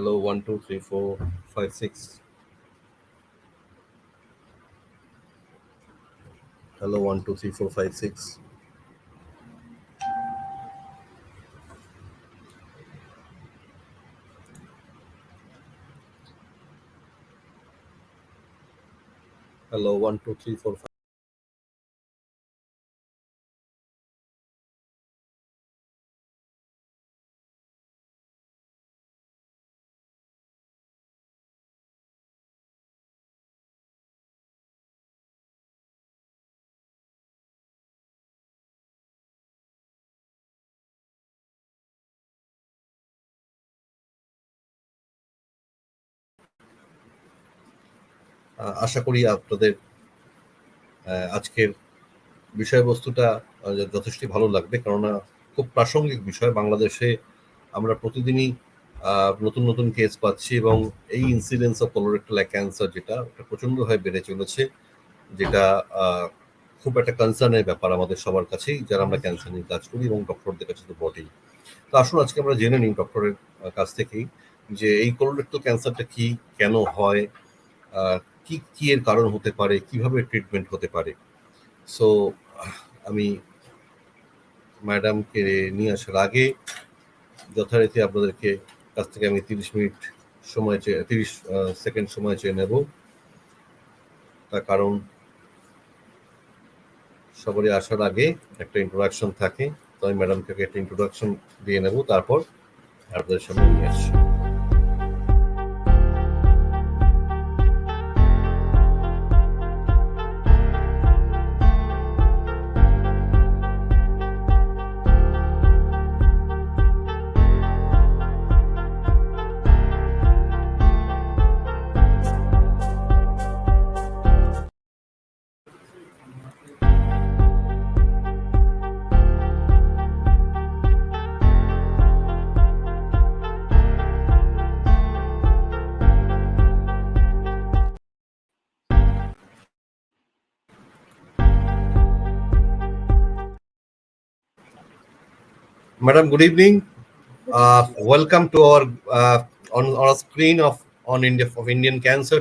Hello, 1 2 3 4 5 6. Hello, 1 2 3 4 5 6. Hello, 1 2 3 4 5. আশা করি আপনাদের আজকের বিষয়বস্তুটা যথেষ্ট ভালো লাগবে, কেননা খুব প্রাসঙ্গিক বিষয়। বাংলাদেশে আমরা প্রতিদিনই নতুন নতুন কেস পাচ্ছি এবং এই ইনসিডেন্স অফ কোলোরেক্টাল ক্যান্সার যেটা প্রচণ্ডভাবে বেড়ে চলেছে, যেটা খুব একটা কনসার্নের ব্যাপার আমাদের সবার কাছেই, যারা আমরা ক্যান্সার নিয়ে কাজ করি, এবং ডক্টরদের কাছে তো বটেই। তো আসুন আজকে আমরা জেনে নিই ডক্টরের কাছ থেকেই যে এই কোলোরেক্টাল ক্যান্সারটা কি, কেন হয়, কি কি এর কারণ হতে পারে, কিভাবে ট্রিটমেন্ট হতে পারে। সো আমি ম্যাডামকে নিয়ে আসার আগে যথারীতি আপনাদেরকে কাছ থেকে আমি 30 মিনিট সময় চেয়ে 30 সেকেন্ড সময় চেয়ে নেব। তার কারণ সবারই আসার আগে একটা ইন্ট্রোডাকশন থাকে, তো আমি ম্যাডামকে একটা ইন্ট্রোডাকশন দিয়ে নেব, তারপর আপনাদের সামনে নিয়ে আসছি। Madam, good evening. Welcome to our on our screen on India of Indian cancer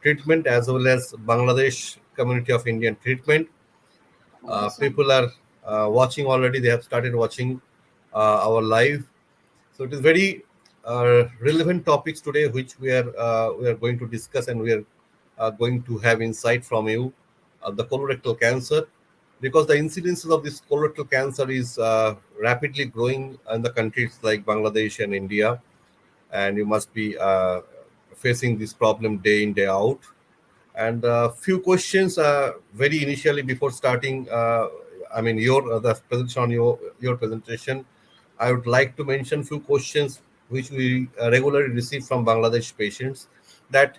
treatment, as well as Bangladesh community of Indian treatment. People are watching already. They have started watching our live. So it is very relevant topics today, which we are going to discuss, and we are going to have insight from you. The colorectal cancer, because the incidences of this colorectal cancer is rapidly growing in the countries like Bangladesh and India, and you must be facing this problem day in day out. And few questions very initially before starting. I mean, your the presentation on your presentation. I would like to mention few questions which we regularly receive from Bangladesh patients, that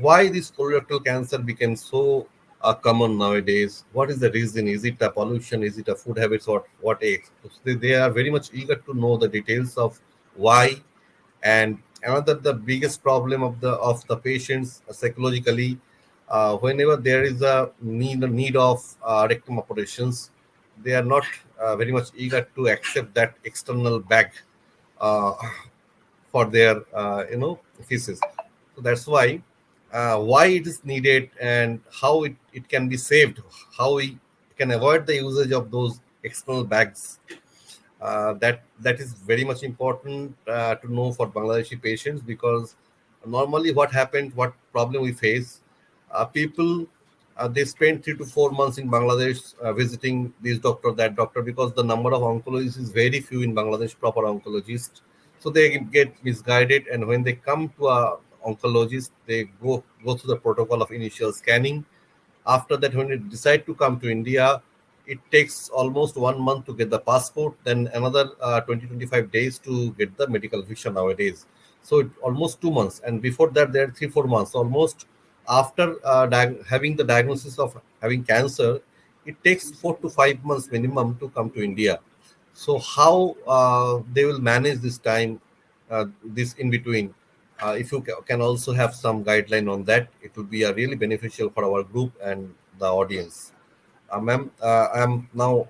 why this colorectal cancer became so common nowadays. What is the reason? Is it a pollution? Is it a food habits? What else? They are very much eager to know the details of why. And another, the biggest problem of the patients psychologically, whenever there is a need of rectum operations, they are not very much eager to accept that external bag uh, for their feces. So that's why it is needed, and how it can be saved, how we can avoid the usage of those external bags. That is very much important to know for Bangladeshi patients, because normally what problem we face, people they spend 3 to 4 months in Bangladesh visiting this doctor, that doctor, because the number of oncologists is very few in Bangladesh, proper oncologists. So they get misguided, and when they come to a oncologist, they go through the protocol of initial scanning. After that, when you decide to come to India, it takes almost 1 month to get the passport, then another 20 to 25 days to get the medical visa nowadays. So almost 2 months, and before that, there are 3 4 months almost. After having the diagnosis of having cancer, it takes 4 to 5 months minimum to come to India. So how they will manage this time, this in between? If you can also have some guideline on that, it will be really beneficial for our group and the audience. Ma'am, I am now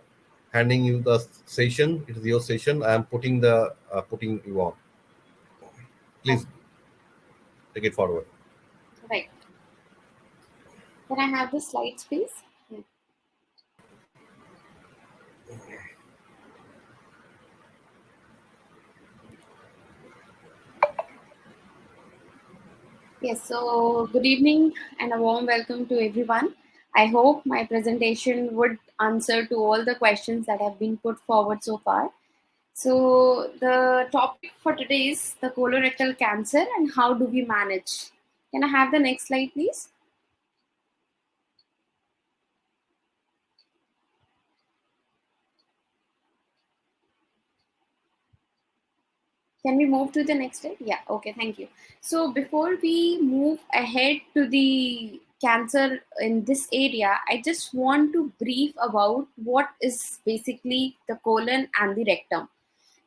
handing you the session. It is your session. I am putting you on. Please take it forward. Right. Can I have the slides, please? Yeah. Yes, so good evening and a warm welcome to everyone. I hope my presentation would answer to all the questions that have been put forward so far. So the topic for today is the colorectal cancer and how do we manage. Can I have the next slide, please? Can we move to the next slide? Yeah, okay, thank you. So before we move ahead to the cancer in this area, I just want to brief about what is basically the colon and the rectum.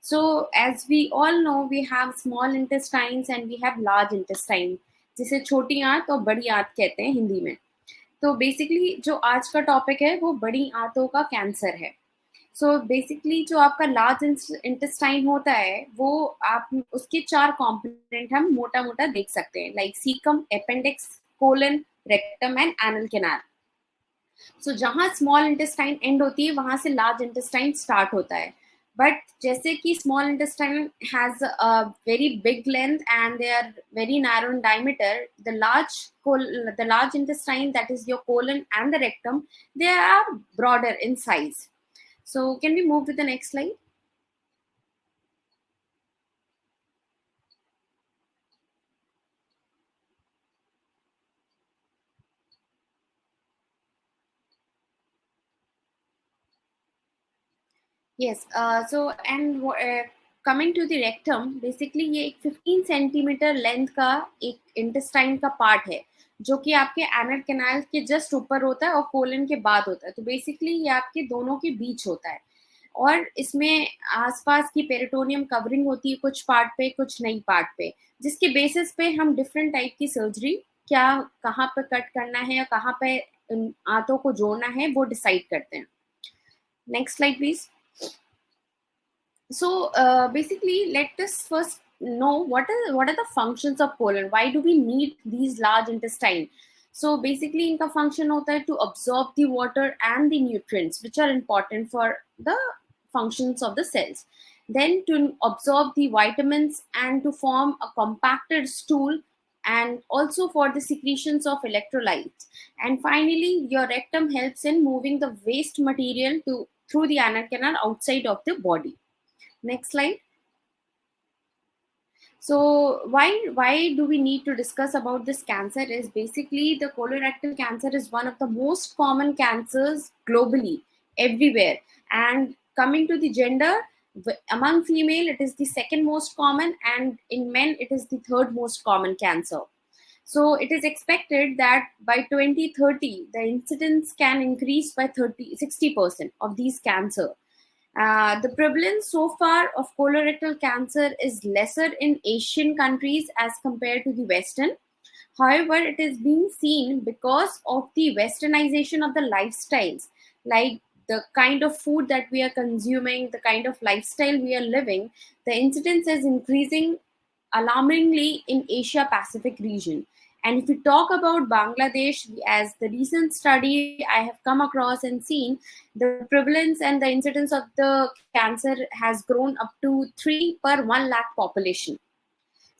So as we all know, we have small intestines and we have large intestine, जिसे छोटी आंत और बड़ी आंत कहते हैं हिंदी में. तो बेसिकली जो आज का टॉपिक है वो बड़ी आंतों का कैंसर है. सो बेसिकली जो आपका लार्ज इंटेस्टाइन होता है वो आप उसके 4 कंपोनेंट हम मोटा मोटा देख सकते हैं, like caecum, appendix, colon, rectum and anal canal. So जहाँ स्मॉल इंटेस्टाइन एंड होती है वहां से लार्ज इंटेस्टाइन स्टार्ट होता है. बट जैसे कि small intestine has a very big length and they are very narrow in diameter, the large intestine, that is your colon and the rectum, they are broader in size. So can we move to the next slide? Yes. So and coming to the rectum, basically ये एक 15 centimetre length का एक intestine का part है जो कि आपके anal canal के जस्ट ऊपर होता है और कोलन के बाद होता है. तो बेसिकली ये आपके दोनों के बीच होता है और इसमें आसपास की पेरिटोनियम कवरिंग होती है, कुछ पार्ट पे कुछ नहीं पार्ट पे, जिसके बेसिस पे हम डिफरेंट टाइप की सर्जरी क्या कहाँ पे कट करना है या कहाँ पे आंतों को जोड़ना है वो डिसाइड करते हैं. Next slide please. So basically, let us first know what are the functions of colon. Why do we need these large intestine? So basically, इनका function होता है to absorb the water and the nutrients which are important for the functions of the cells. Then to absorb the vitamins and to form a compacted stool, and also for the secretions of electrolytes. And finally, your rectum helps in moving the waste material to through the anal canal outside of the body. Next slide. So why do we need to discuss about this cancer is basically the colorectal cancer is one of the most common cancers globally, everywhere. And coming to the gender, among female it is the second most common, and in men it is the third most common cancer. So it is expected that by 2030 the incidence can increase by 60% of these cancer. The prevalence so far of colorectal cancer is lesser in Asian countries as compared to the Western. However, it is being seen because of the westernization of the lifestyles, like the kind of food that we are consuming, the kind of lifestyle we are living. The incidence is increasing alarmingly in Asia Pacific region. And if we talk about Bangladesh, as the recent study I have come across and seen, the prevalence and the incidence of the cancer has grown up to 3 per 1 lakh population.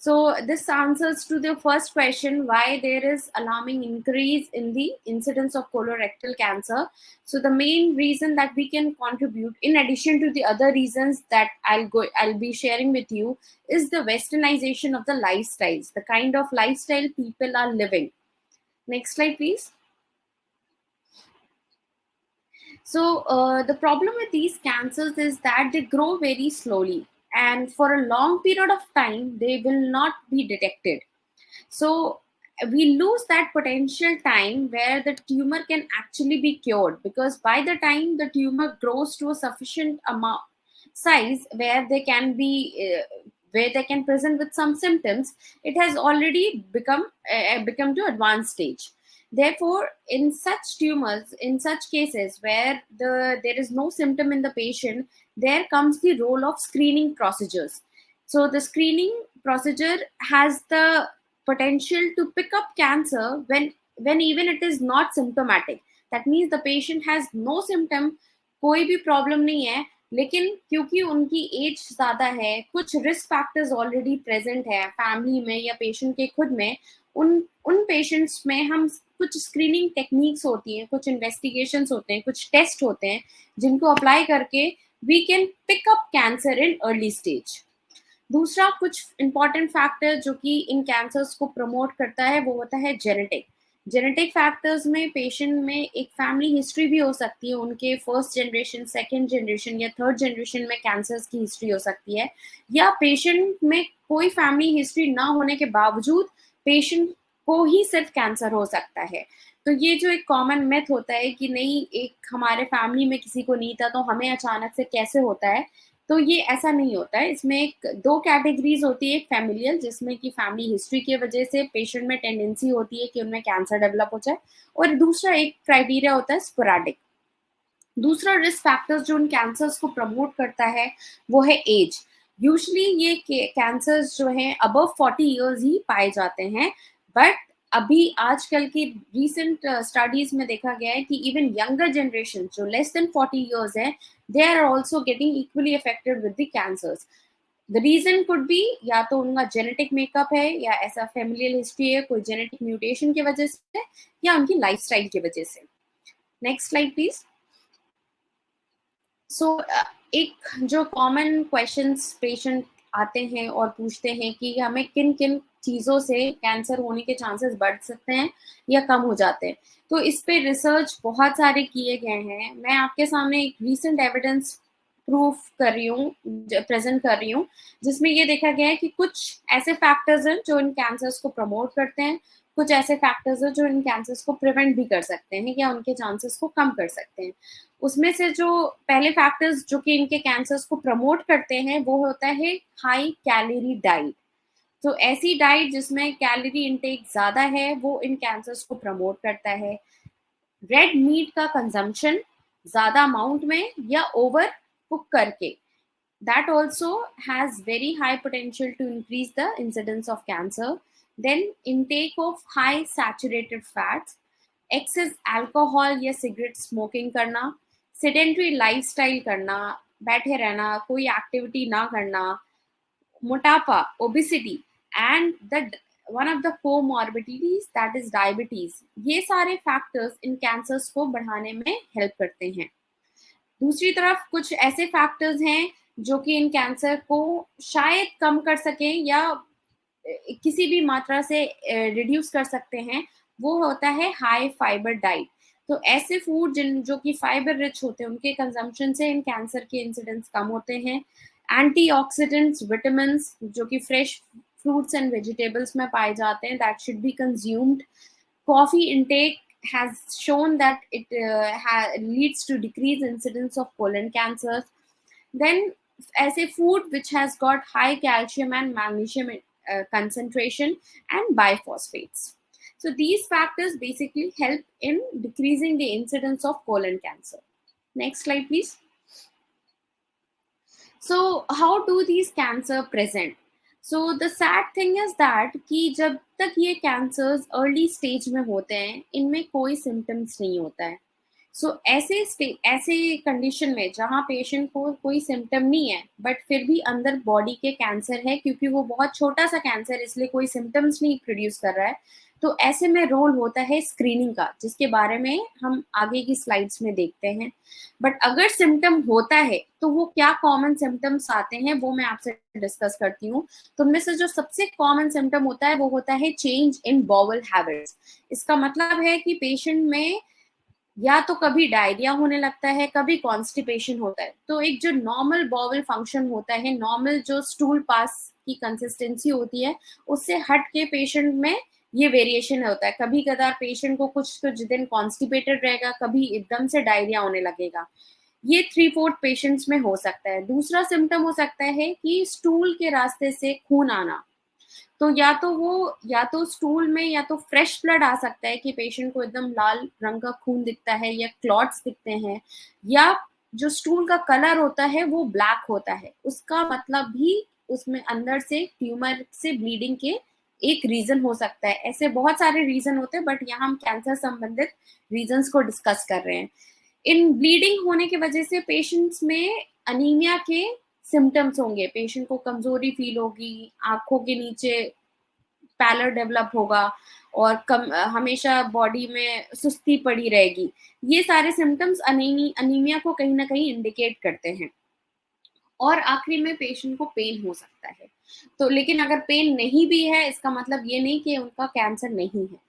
So this answers to the first question, why there is alarming increase in the incidence of colorectal cancer. So the main reason that we can contribute, in addition to the other reasons that I'll be sharing with you, is the westernization of the lifestyles, the kind of lifestyle people are living. Next slide, please. So the problem with these cancers is that they grow very slowly, and for a long period of time they will not be detected. So we lose that potential time where the tumor can actually be cured, because by the time the tumor grows to a sufficient amount size where they can be where they can present with some symptoms, it has already become to advanced stage. Therefore, in such tumors, in such cases where there is no symptom in the patient, there comes the role of screening procedures. So the screening procedure has the potential to pick up cancer when even it is not symptomatic. That means the patient has no symptom, कोई भी problem नहीं है, लेकिन क्योंकि उनकी as ज्यादा है, कुछ रिस्क फैक्टर्स ऑलरेडी प्रेजेंट है फैमिली में या पेशेंट के खुद में, उन पेशेंट्स में हम कुछ स्क्रीनिंग टेक्निक्स होती हैं, कुछ इन्वेस्टिगेशंस होते हैं, कुछ टेस्ट होते हैं जिनको अप्लाई करके we can pick up cancer in early stage. दूसरा कुछ इंपॉर्टेंट फैक्टर जो कि इन कैंसर्स को प्रमोट करता है वो होता है जेनेटिक. जेनेटिक फैक्टर्स में पेशेंट में एक फैमिली हिस्ट्री भी हो सकती है, उनके फर्स्ट जनरेशन, सेकेंड जनरेशन या थर्ड जनरेशन में कैंसर्स की हिस्ट्री हो सकती है, या पेशेंट में कोई फैमिली हिस्ट्री ना होने के बावजूद पेशेंट को ही सिर्फ कैंसर हो सकता है. तो ये जो एक कॉमन मिथ होता है कि नहीं, एक हमारे फैमिली में किसी को नहीं था तो हमें अचानक से कैसे होता है, तो ये ऐसा नहीं होता है. इसमें एक दो कैटेगरीज होती है. एक फैमिलियल, जिसमें कि फैमिली हिस्ट्री की वजह से पेशेंट में टेंडेंसी होती है कि उनमें कैंसर डेवलप हो जाए, और दूसरा एक क्राइटेरिया होता है स्पोराडिक. दूसरा रिस्क फैक्टर्स जो उन कैंसर्स को प्रमोट करता है वो है एज. यूजुअली ये कैंसर्स जो हैं अबव 40 इयर्स ही पाए जाते हैं, बट अभी आजकल की रिसेंट स्टडीज में देखा गया है कि इवन यंगर जनरेशन जो लेस देन 40 इयर्स है, they are also getting equally affected with the cancers. The reason could be या तो उनका जेनेटिक मेकअप है, या ऐसा फैमिलियल हिस्ट्री है कोई जेनेटिक म्यूटेशन की वजह से, या उनकी लाइफस्टाइल की वजह से. Next slide please. सो एक जो कॉमन क्वेश्चंस पेशेंट आते हैं और पूछते हैं कि हमें किन किन चीज़ों से कैंसर होने के चांसेस बढ़ सकते हैं या कम हो जाते हैं, तो इस पे रिसर्च बहुत सारे किए गए हैं. मैं आपके सामने एक रीसेंट एविडेंस प्रूफ कर रही हूँ, प्रेजेंट कर रही हूँ, जिसमें ये देखा गया है कि कुछ ऐसे फैक्टर्स हैं जो इन कैंसर्स को प्रमोट करते हैं, कुछ ऐसे फैक्टर्स हैं जो इन कैंसर्स को प्रिवेंट भी कर सकते हैं या उनके चांसेस को कम कर सकते हैं. उसमें से जो पहले फैक्टर्स जो कि इनके कैंसर्स को प्रमोट करते हैं वो होता है हाई कैलोरी डाइट. तो ऐसी डाइट जिसमें कैलोरी इंटेक ज़्यादा है वो इन कैंसर्स को प्रमोट करता है. रेड मीट का कंजम्पशन ज़्यादा अमाउंट में या ओवर कुक करके, that also has very high potential to increase the incidence of cancer. Then intake of high saturated fats, excess alcohol या cigarette smoking करना, sedentary lifestyle करना, बैठे रहना, कोई एक्टिविटी ना करना, मोटापा, obesity, and one of the comorbidities that is diabetes. ये सारे factors इन cancers को बढ़ाने में help करते हैं. दूसरी तरफ कुछ ऐसे फैक्टर्स हैं जो कि इन कैंसर को शायद कम कर सकें या किसी भी मात्रा से रिड्यूस कर सकते हैं, वो होता है हाई फाइबर डाइट. तो ऐसे फूड जो कि फाइबर रिच होते हैं उनके कंजम्पशन से इन कैंसर के इंसिडेंट्स कम होते हैं. एंटीऑक्सीडेंट्स, विटामिन्स जो कि फ्रेश फ्रूट्स एंड वेजिटेबल्स में पाए जाते हैं, that should be consumed. Coffee intake has shown that it leads to decreased incidence of colon cancers. Then as a food which has got high calcium and magnesium concentration and biphosphates. So these factors basically help in decreasing the incidence of colon cancer. Next slide please. So how do these cancer present? So the sad thing is that कि जब तक ये cancers early stage में होते हैं इनमें कोई symptoms नहीं होता है. So ऐसे कंडीशन में जहाँ पेशेंट को कोई सिम्टम नहीं है बट फिर भी अंदर बॉडी के कैंसर है, क्योंकि वो बहुत छोटा सा कैंसर इसलिए कोई सिम्टम्स नहीं प्रोड्यूस कर रहा है, तो ऐसे में रोल होता है स्क्रीनिंग का, जिसके बारे में हम आगे की स्लाइड्स में देखते हैं. बट अगर सिम्टम होता है तो वो क्या कॉमन सिम्टम्स आते हैं वो मैं आपसे डिस्कस करती हूँ. तो उनमें से जो सबसे कॉमन सिम्टम होता है वो होता है चेंज इन बॉवल हैबिट्स. इसका मतलब है कि पेशेंट में या तो कभी डायरिया होने लगता है, कभी कॉन्स्टिपेशन होता है. तो एक जो नॉर्मल बॉवल फंक्शन होता है, नॉर्मल जो स्टूल पास की कंसिस्टेंसी होती है, उससे हट के पेशेंट में ये वेरिएशन होता है. कभी कदार पेशेंट को कुछ दिन कॉन्स्टिपेटेड रहेगा, कभी एकदम से डायरिया होने लगेगा. ये 3/4 पेशेंट्स में हो सकता है. दूसरा सिम्टम हो सकता है कि स्टूल के रास्ते से खून आना. तो या तो स्टूल में या तो फ्रेश ब्लड आ सकता है कि पेशेंट को एकदम लाल रंग का खून दिखता है या क्लॉट्स दिखते हैं, या जो स्टूल का कलर होता है वो ब्लैक होता है. उसका मतलब भी उसमें अंदर से ट्यूमर से ब्लीडिंग के एक रीजन हो सकता है। ऐसे बहुत सारे रीजन होते हैं, बट यहाँ हम कैंसर संबंधित रीजंस को डिस्कस कर रहे हैं। इन ब्लीडिंग होने की वजह से पेशेंट्स में अनीमिया के सिम्टम्स होंगे, पेशेंट को कमजोरी फील होगी, आंखों के नीचे पैलर डेवलप होगा और हमेशा बॉडी में सुस्ती पड़ी रहेगी। ये सारे सिम्टम्स अनीमिया को कहीं ना कहीं इंडिकेट करते हैं। और आखिरी में पेशेंट को पेन हो सकता है। तो लेकिन अगर पेन नहीं भी है, इसका मतलब ये नहीं कि उनका कैंसर नहीं है।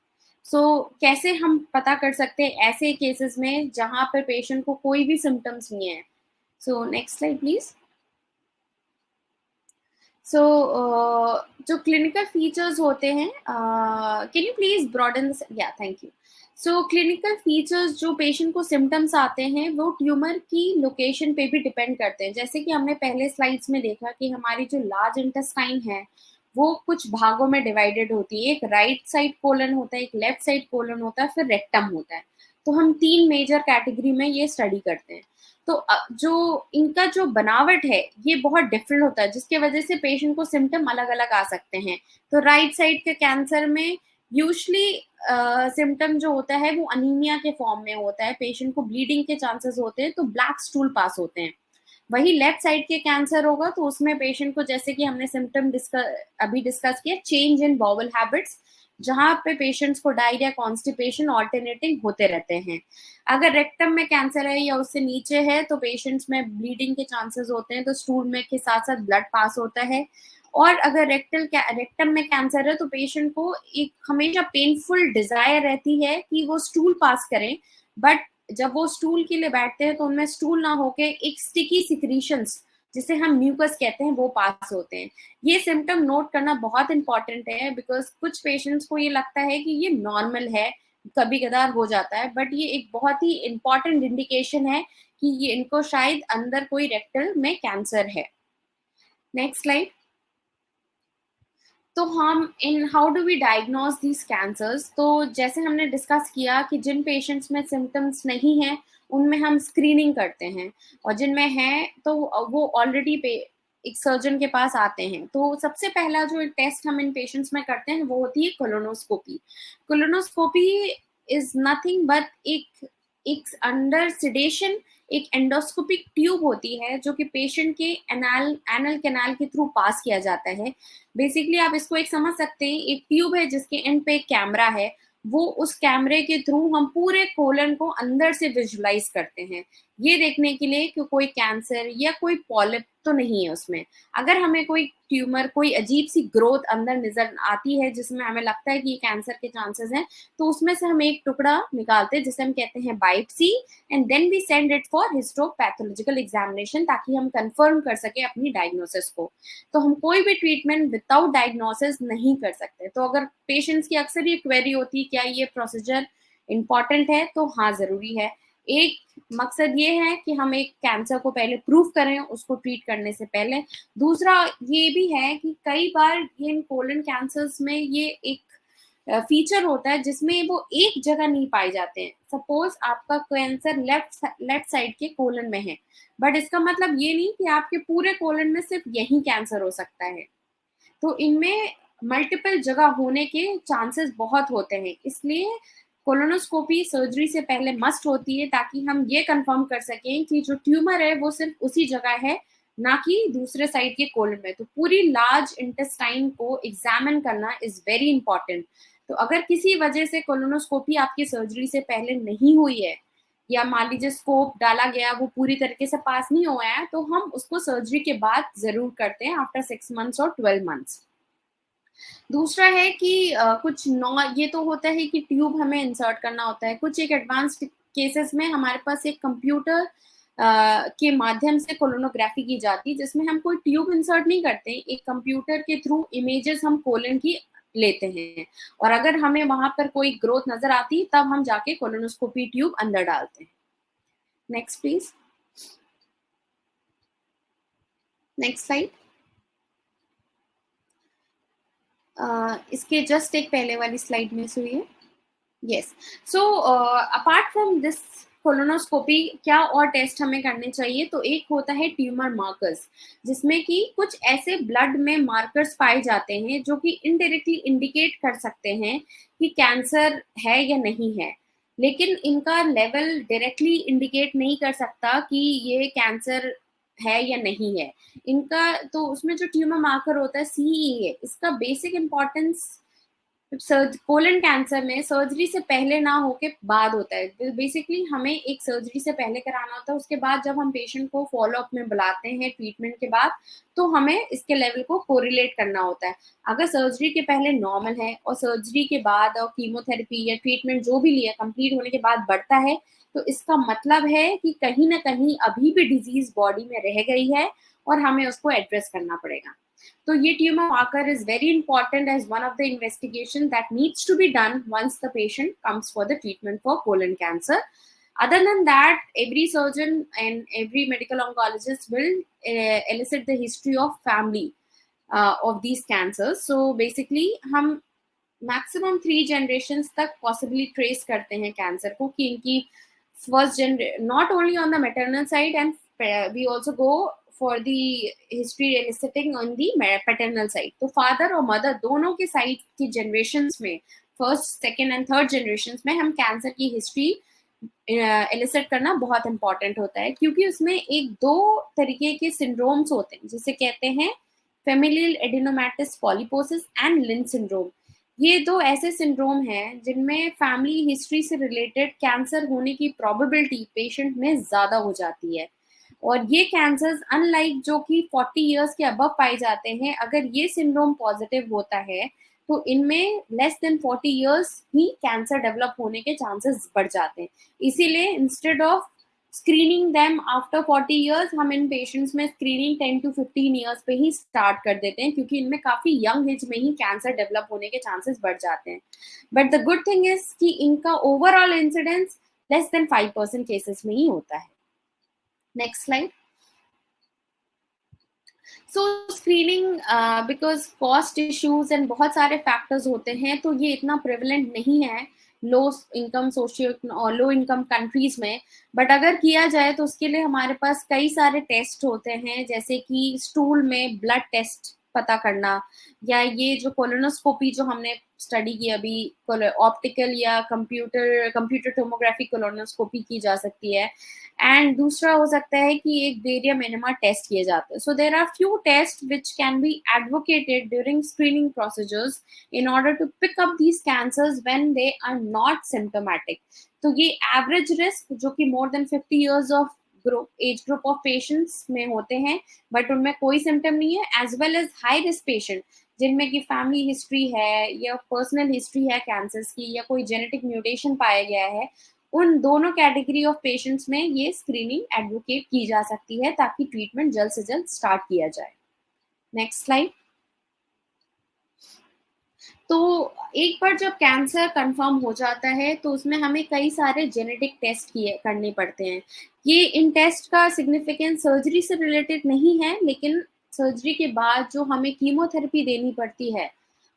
कैसे हम पता कर सकते हैं ऐसे केसेस में जहां पर पेशेंट को कोई भी सिम्टम्स नहीं है? Next slide please. जो क्लिनिकल फीचर्स होते हैं, कैन यू प्लीज ब्रॉडन या थैंक यू। क्लिनिकल फीचर्स जो पेशेंट को सिम्टम्स आते हैं वो ट्यूमर की लोकेशन पे भी डिपेंड करते हैं। जैसे कि हमने पहले स्लाइड्स में देखा कि हमारी जो लार्ज इंटेस्टाइन है वो कुछ भागों में डिवाइडेड होती है। एक राइट साइड कोलन होता है, एक लेफ्ट साइड कोलन होता है, फिर रेक्टम होता है। तो हम 3 मेजर कैटेगरी में ये स्टडी करते हैं। तो जो इनका जो बनावट है ये बहुत डिफरेंट होता है, जिसके वजह से पेशेंट को सिम्टम अलग अलग आ सकते हैं। तो राइट साइड के कैंसर में यूजली सिम्टम जो होता है वो अनीमिया के फॉर्म में होता है, पेशेंट को ब्लीडिंग के चांसेस होते हैं, तो ब्लैक स्टूल पास होते हैं। वही लेफ्ट साइड के कैंसर होगा तो उसमें पेशेंट को, जैसे कि हमने सिम्टम अभी डिस्कस किया, चेंज इन बॉवल हैबिट्स, जहां पे पेशेंट्स को डायरिया, कॉन्स्टिपेशन ऑल्टरनेटिंग होते रहते हैं। अगर रेक्टम में कैंसर है या उससे नीचे है तो पेशेंट्स में ब्लीडिंग के चांसेस होते हैं, तो स्टूल में के साथ साथ ब्लड पास होता है। और अगर रेक्टम में कैंसर है तो पेशेंट को एक हमेशा पेनफुल डिजायर रहती है कि वो स्टूल पास करें, बट जब वो स्टूल के लिए बैठते हैं तो उनमें स्टूल ना होके एक स्टिकी सिक्रीशंस, जिसे हम म्यूकस कहते हैं, वो पास होते हैं। ये सिम्टम नोट करना बहुत इंपॉर्टेंट है, बिकॉज कुछ पेशेंट्स को ये लगता है कि ये नॉर्मल है, कभी कदार हो जाता है, बट ये एक बहुत ही इंपॉर्टेंट इंडिकेशन है कि ये इनको शायद अंदर कोई रेक्टल में कैंसर है। Next slide. तो हम इन how do we diagnose these cancers, तो जैसे हमने डिस्कस किया कि जिन पेशेंट्स में सिम्टम्स नहीं है उनमें हम स्क्रीनिंग करते हैं, और जिनमें है तो वो ऑलरेडी एक सर्जन के पास आते हैं। तो सबसे पहला जो टेस्ट हम इन पेशेंट्स में करते हैं वो होती है colonoscopy. Colonoscopy is nothing but एक अंडर सिडेशन एक एंडोस्कोपिक ट्यूब होती है जो कि पेशेंट के एनल कैनाल के थ्रू पास किया जाता है। बेसिकली आप इसको एक समझ सकते हैं, एक ट्यूब है जिसके एंड पे एक कैमरा है, वो उस कैमरे के थ्रू हम पूरे कोलन को अंदर से विजुलाइज करते हैं, ये देखने के लिए कि कोई कैंसर या कोई पॉलिप तो नहीं है उसमें। अगर हमें कोई ट्यूमर, कोई अजीब सी ग्रोथ अंदर नजर आती है जिसमें हमें लगता है कि ये कैंसर के चांसेस हैं, तो उसमें से हम एक टुकड़ा निकालते हैं जिसे हम कहते हैं biopsy, and then we send it for histopathological examination, ताकि हम कंफर्म कर सके अपनी डायग्नोसिस को। तो हम कोई भी ट्रीटमेंट विदाउट डायग्नोसिस नहीं कर सकते। तो अगर पेशेंट्स की अक्सर ये क्वेरी होती है क्या ये प्रोसीजर इंपॉर्टेंट है, तो हाँ जरूरी है। एक मकसद ये है कि हम एक कैंसर को पहले प्रूव करें उसको ट्रीट करने से पहले। दूसरा ये भी है कि कई बार ये इन कोलन कैंसर्स में ये एक फीचर होता है जिसमें वो एक जगह नहीं पाए जाते हैं। सपोज आपका कैंसर लेफ्ट साइड के कोलन में है, बट इसका मतलब ये नहीं कि आपके पूरे कोलन में सिर्फ यही कैंसर हो सकता है। तो इनमें मल्टीपल जगह होने के चांसेस बहुत होते हैं, इसलिए कोलोनोस्कोपी सर्जरी से पहले मस्ट होती है, ताकि हम ये कंफर्म कर सकें कि जो ट्यूमर है वो सिर्फ उसी जगह है, ना कि दूसरे साइड के कोलन में। तो पूरी लार्ज इंटेस्टाइन को एग्जामिन करना इज वेरी इंपॉर्टेंट। तो अगर किसी वजह से कोलोनोस्कोपी आपकी सर्जरी से पहले नहीं हुई है, या मान लीजिए स्कोप डाला गया वो पूरी तरीके से पास नहीं हुआ है, तो हम उसको सर्जरी के बाद जरूर करते हैं, आफ्टर 6 मंथ्स और 12 मंथ्स। दूसरा है कि कुछ ये तो होता है कि ट्यूब हमें इंसर्ट करना होता है। कुछ एक एडवांस्ड केसेस में हमारे पास एक कंप्यूटर के माध्यम से कोलोनोग्राफी की जाती है, जिसमें हम कोई ट्यूब इंसर्ट नहीं करते, एक कंप्यूटर के थ्रू इमेजेस हम कोलन की लेते हैं, और अगर हमें वहां पर कोई ग्रोथ नजर आती है तब हम जाके कोलोनोस्कोपी ट्यूब अंदर डालते हैं। Next please, next slide. इसके जस्ट एक पहले वाली स्लाइड में से हुई है। Yes. So, apart from this colonoscopy क्या और टेस्ट हमें करने चाहिए, तो एक होता है ट्यूमर मार्कर्स, जिसमें कि कुछ ऐसे ब्लड में मार्कर्स पाए जाते हैं जो कि इनडायरेक्टली इंडिकेट कर सकते हैं कि कैंसर है या नहीं है, लेकिन इनका लेवल डायरेक्टली इंडिकेट नहीं कर सकता कि ये कैंसर है या नहीं है। इनका तो उसमें जो ट्यूमर मार्कर होता है सीईए, इसका बेसिक इम्पोर्टेंस कोलन कैंसर में सर्जरी से पहले ना होके बाद होता है। बेसिकली हमें एक सर्जरी से पहले कराना होता है, उसके बाद जब हम पेशेंट को फॉलो अप में बुलाते हैं ट्रीटमेंट के बाद, तो हमें इसके लेवल को कोरिलेट करना होता है। अगर सर्जरी के पहले नॉर्मल है और सर्जरी के बाद और कीमोथेरेपी या ट्रीटमेंट जो भी लिया कंप्लीट होने के बाद बढ़ता है, तो इसका मतलब है कि कहीं ना कहीं अभी भी डिजीज बॉडी में रह गई है और हमें उसको एड्रेस करना पड़ेगा। So, ये tumor marker is very important as one of the investigation that needs to be done once the patient comes for the treatment for colon cancer. Other than that, every surgeon and every medical oncologist will elicit the history of family of these cancers. So basically, हम maximum 3 generations तक possibly trace करते हैं cancer को कि इनकी first generation, not only on the maternal side, and we also go for the history eliciting on the paternal side. तो father और mother दोनों के side की generations में, first, second and third generations में हम cancer की history elicit करना बहुत important होता है, क्योंकि उसमें एक दो तरीके के syndromes होते हैं जिसे कहते हैं familial adenomatous polyposis and Lynch syndrome. ये दो ऐसे सिंड्रोम हैं जिनमें फैमिली हिस्ट्री से रिलेटेड कैंसर होने की प्रोबेबिलिटी पेशेंट में ज़्यादा हो जाती है, और ये कैंसर्स अनलाइक जो कि 40 इयर्स के अबव पाए जाते हैं, अगर ये सिंड्रोम पॉजिटिव होता है तो इनमें लेस देन 40 इयर्स ही कैंसर डेवलप होने के चांसेस बढ़ जाते हैं। इसीलिए instead of screening them after 40 years, हम इन पेशेंट्स में स्क्रीनिंग 10 to 15 इयर्स पे ही स्टार्ट कर देते हैं, क्योंकि इनमें काफ़ी यंग एज में ही कैंसर डेवलप होने के चांसेस बढ़ जाते हैं। But the good thing is कि इनका overall incidence less than 5% cases में ही होता है। Next slide. So screening because cost issues and बहुत सारे फैक्टर्स होते हैं, तो ये इतना प्रेवलेंट नहीं है लो इनकम सोशियो और लो इनकम कंट्रीज में। बट अगर किया जाए तो उसके लिए हमारे पास कई सारे टेस्ट होते हैं, जैसे कि स्टूल में ब्लड टेस्ट पता करना, या ये जो कोलोनोस्कोपी जो हमने स्टडी की अभी, ऑप्टिकल या कंप्यूटर टोमोग्राफी कोलोनोस्कोपी की जा सकती है। एंड दूसरा हो सकता है कि एक बेरियम एनेमा टेस्ट किए जाते हैं। So there are few tests which can be advocated during screening procedures in order to pick up these cancers when they are not symptomatic. तो ये एवरेज रिस्क जो कि more than 50 years of age group of patients में होते हैं, but उनमें कोई symptom नहीं है, as well as high risk patient जिनमें की फैमिली हिस्ट्री है या पर्सनल हिस्ट्री है कैंसर्स की, या कोई जेनेटिक म्यूटेशन पाया गया है, उन दोनों कैटेगरी ऑफ पेशेंट्स में ये स्क्रीनिंग एडवोकेट की जा सकती है ताकि ट्रीटमेंट जल्द से जल्द स्टार्ट किया जाए। Next slide. तो एक बार जब कैंसर कंफर्म हो जाता है तो उसमें हमें कई सारे जेनेटिक टेस्ट करने पड़ते हैं। ये इन टेस्ट का सिग्निफिकेंस सर्जरी से रिलेटेड नहीं है, लेकिन सर्जरी के बाद जो हमें कीमोथेरेपी देनी पड़ती है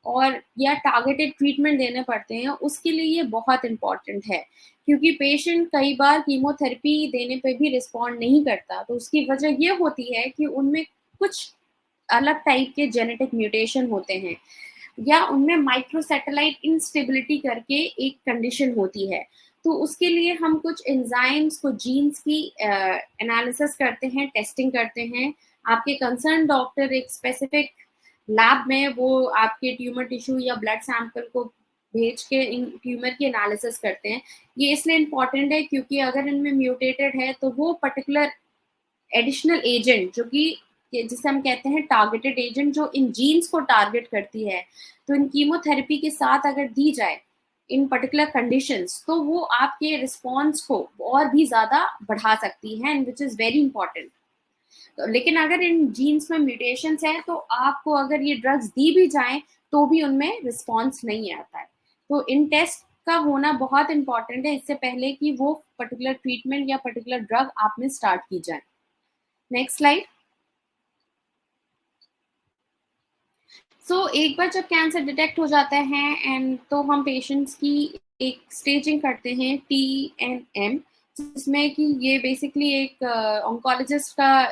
और या टारगेटेड ट्रीटमेंट देने पड़ते हैं, उसके लिए ये बहुत इंपॉर्टेंट है, क्योंकि पेशेंट कई बार कीमोथेरेपी देने पे भी रिस्पॉन्ड नहीं करता। तो उसकी वजह ये होती है कि उनमें कुछ अलग टाइप के जेनेटिक म्यूटेशन होते हैं, या उनमें माइक्रोसैटेलाइट इंस्टेबिलिटी करके एक कंडीशन होती है। तो उसके लिए हम कुछ एंजाइम्स, कुछ जीन्स की एनालिसिस करते हैं, टेस्टिंग करते हैं। आपके कंसर्न डॉक्टर एक स्पेसिफिक लैब में वो आपके ट्यूमर टिश्यू या ब्लड सैंपल को भेज के इन ट्यूमर की एनालिसिस करते हैं। ये इसलिए इम्पॉर्टेंट है क्योंकि अगर इनमें म्यूटेटेड है तो वो पर्टिकुलर एडिशनल एजेंट जो कि जिसे हम कहते हैं टारगेटेड एजेंट, जो इन जीन्स को टारगेट करती है, तो इन कीमोथेरेपी के साथ अगर दी जाए इन पर्टिकुलर कंडीशंस, तो वो आपके रिस्पॉन्स को और भी ज़्यादा बढ़ा सकती है, and which is very important. तो लेकिन अगर इन जीन्स में म्यूटेशंस हैं तो आपको अगर ये ड्रग्स दी भी जाएं तो भी उनमें रिस्पॉन्स नहीं आता है। तो इन टेस्ट का होना बहुत इंपॉर्टेंट है इससे पहले कि वो पर्टिकुलर ट्रीटमेंट या पर्टिकुलर ड्रग आप में स्टार्ट की जाए। Next slide. एक बार जब कैंसर डिटेक्ट हो जाता है एंड तो हम पेशेंट्स की एक स्टेजिंग करते हैं TNM। जिसमें कि ये बेसिकली एक ऑन्कोलॉजिस्ट का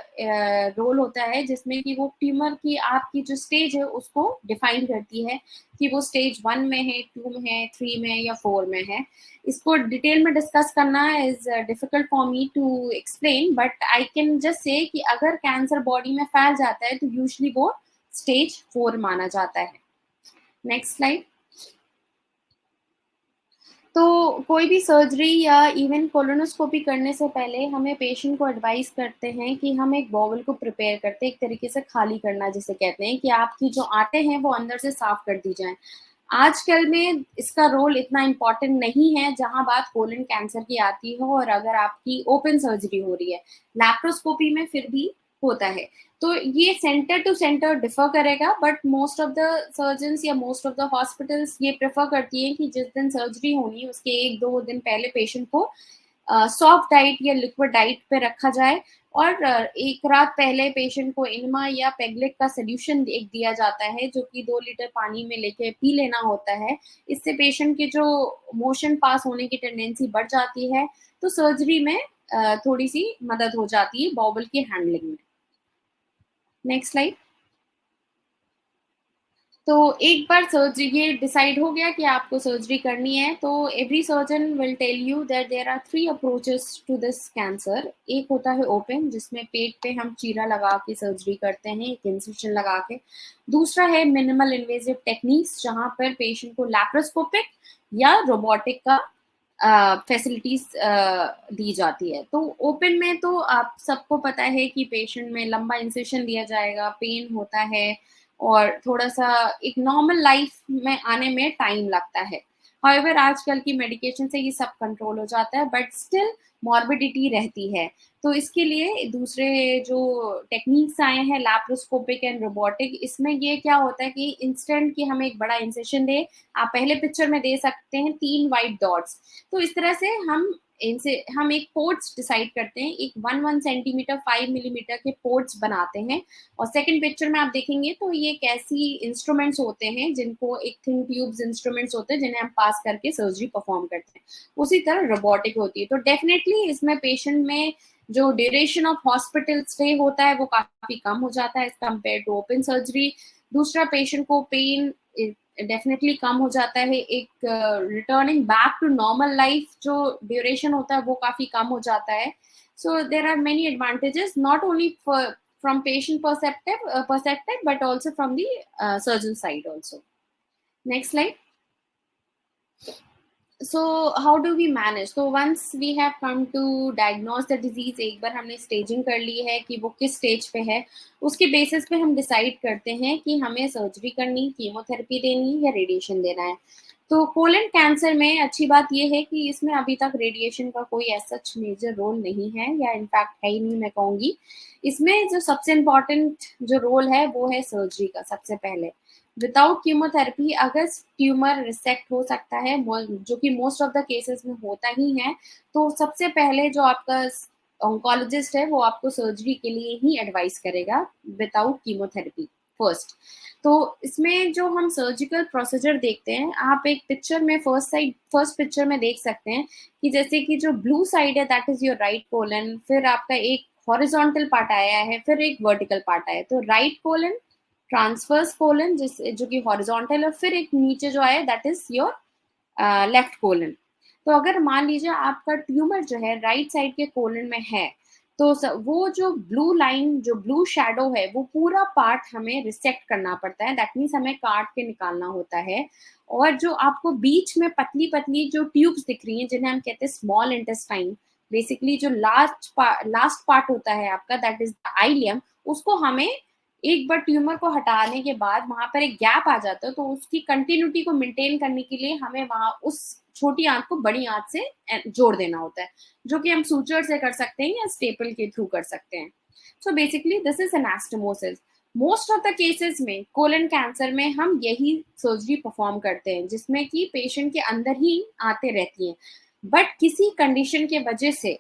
रोल होता है, जिसमें कि वो ट्यूमर की आपकी जो स्टेज है उसको डिफाइन करती है कि वो स्टेज 1 में है, 2 में है, 3 में है या 4 में है। इसको डिटेल में डिस्कस करना is difficult for me to explain, but I can just say कि अगर कैंसर बॉडी में फैल जाता है तो यूजुअली वो स्टेज 4 माना जाता है। Next slide. तो कोई भी सर्जरी या इवन कोलोनोस्कोपी करने से पहले हमें पेशेंट को एडवाइस करते हैं कि हम एक बॉवल को प्रिपेयर करते हैं, एक तरीके से खाली करना जिसे कहते हैं, कि आपकी जो आंतें हैं वो अंदर से साफ कर दी जाएं। आजकल में इसका रोल इतना इम्पोर्टेंट नहीं है जहां बात कोलन कैंसर की आती हो और अगर आपकी ओपन सर्जरी हो रही है। लैप्रोस्कोपी में फिर भी होता है। तो ये सेंटर टू सेंटर डिफर करेगा, but most of the surgeons या मोस्ट ऑफ द हॉस्पिटल्स ये प्रेफर करती हैं कि जिस दिन सर्जरी होनी है उसके 1-2 दिन पहले पेशेंट को सॉफ्ट डाइट या लिक्विड डाइट पे रखा जाए, और एक रात पहले पेशेंट को इनमा या पेगलेट का सोल्यूशन एक दिया जाता है जो कि 2 लीटर पानी में लेके पी लेना होता है। इससे पेशेंट की जो मोशन पास होने की टेंडेंसी बढ़ जाती है, तो सर्जरी में थोड़ी सी मदद हो जाती है बॉबल की हैंडलिंग में। Next slide. तो एक बार सर्जरी ये डिसाइड हो गया कि आपको सर्जरी करनी है, तो every surgeon will tell you that there are 3 approaches to this cancer. एक होता है ओपन, जिसमें पेट पे हम चीरा लगा के सर्जरी करते हैं, एक इंसिशन लगा के। दूसरा है मिनिमल इन्वेजिव टेक्निक्स, जहां पर पेशेंट को लैप्रोस्कोपिक या रोबोटिक का फैसिलिटीज दी जाती है। तो ओपन में तो आप सबको पता है कि पेशेंट में लंबा इंसेशन दिया जाएगा, पेन होता है और थोड़ा-सा एक नॉर्मल लाइफ में आने में टाइम लगता है। हाउएवर आजकल की मेडिकेशन से ये सब कंट्रोल हो जाता है, बट स्टिल मॉर्बिडिटी रहती है। तो इसके लिए दूसरे जो टेक्निक्स आए हैं लैप्रोस्कोपिक एंड रोबोटिक, इसमें ये क्या होता है कि इंस्टेंट कि हम एक बड़ा इंसेशन दें, आप पहले पिक्चर में दे सकते हैं 3 व्हाइट डॉट्स। तो इस तरह से हम एक पोर्ट्स डिसाइड करते हैं, एक 1 सेंटीमीटर 5 मिलीमीटर के पोर्ट्स बनाते हैं। और सेकंड पिक्चर में आप देखेंगे तो ये कैसी इंस्ट्रूमेंट्स होते हैं, जिनको एक थिन ट्यूब्स इंस्ट्रूमेंट्स होते हैं जिन्हें हम पास करके सर्जरी परफॉर्म करते हैं। उसी तरह रोबोटिक होती है। तो डेफिनेटली इसमें पेशेंट में जो ड्यूरेशन ऑफ हॉस्पिटल स्टे होता है वो काफी कम हो जाता है as compare to open surgery. दूसरा, पेशेंट को पेन डेफिनेटली कम हो जाता है। एक returning back to normal life जो ड्यूरेशन होता है वो काफी कम हो जाता है। So there are many advantages, not only from patient perspective, but also from the surgeon side also. Next slide. So how do we manage? So once we have come to diagnose the disease, एक बार हमने staging कर ली है कि वो किस stage पे है, उसके basis पे हम decide करते हैं कि हमें surgery करनी, chemotherapy देनी या radiation देना है। तो कोलन कैंसर में अच्छी बात ये है कि इसमें अभी तक रेडिएशन का कोई ऐसा मेजर रोल नहीं है, या इनफैक्ट है ही नहीं मैं कहूँगी। इसमें जो सबसे इम्पोर्टेंट जो रोल है वो है सर्जरी का। सबसे पहले विदाउट कीमोथेरेपी अगर ट्यूमर रिसेक्ट हो सकता है, जो कि मोस्ट ऑफ द केसेस में होता ही है, तो सबसे पहले जो आपका ऑन्कोलॉजिस्ट है वो आपको सर्जरी के लिए ही एडवाइस करेगा विदाउट कीमोथेरेपी फर्स्ट। तो इसमें जो हम सर्जिकल प्रोसीजर देखते हैं, आप एक पिक्चर में फर्स्ट पिक्चर में देख सकते हैं कि जैसे कि जो ब्लू साइड है that is your right colon, फिर आपका एक हॉरिजॉन्टल पार्ट आया है, फिर एक वर्टिकल पार्ट आया है। तो राइट कोलन, ट्रांसवर्स कोलन जो कि हॉरिजॉन्टल है, फिर एक नीचे जो आया that is your left colon. तो अगर मान लीजिए आपका ट्यूमर जो है राइट साइड के कोलन में है, तो वो जो ब्लू लाइन, जो ब्लू शैडो है, वो पूरा पार्ट हमें रिसेक्ट करना पड़ता है। दैट मीन्स हमें काट के निकालना होता है। और जो आपको बीच में पतली पतली जो ट्यूब्स दिख रही हैं, जिन्हें हम कहते हैं स्मॉल इंटेस्टाइन, बेसिकली जो लास्ट पार्ट होता है आपका दैट इज द आइलियम, उसको हमें एक बार ट्यूमर को हटाने के बाद वहां पर एक गैप आ जाता है, तो उसकी कंटिन्यूटी को मेंटेन करने के लिए हमें वहां उस छोटी आंत को बड़ी आंत से जोड़ देना होता है, जो कि हम सूचर से कर सकते हैं या स्टेपल के थ्रू कर सकते हैं। So basically this is anastomosis. Most of the cases में कोलन कैंसर में हम यही सर्जरी परफॉर्म करते हैं, जिसमें कि पेशेंट के अंदर ही आते रहती हैं। बट किसी कंडीशन के वजह से,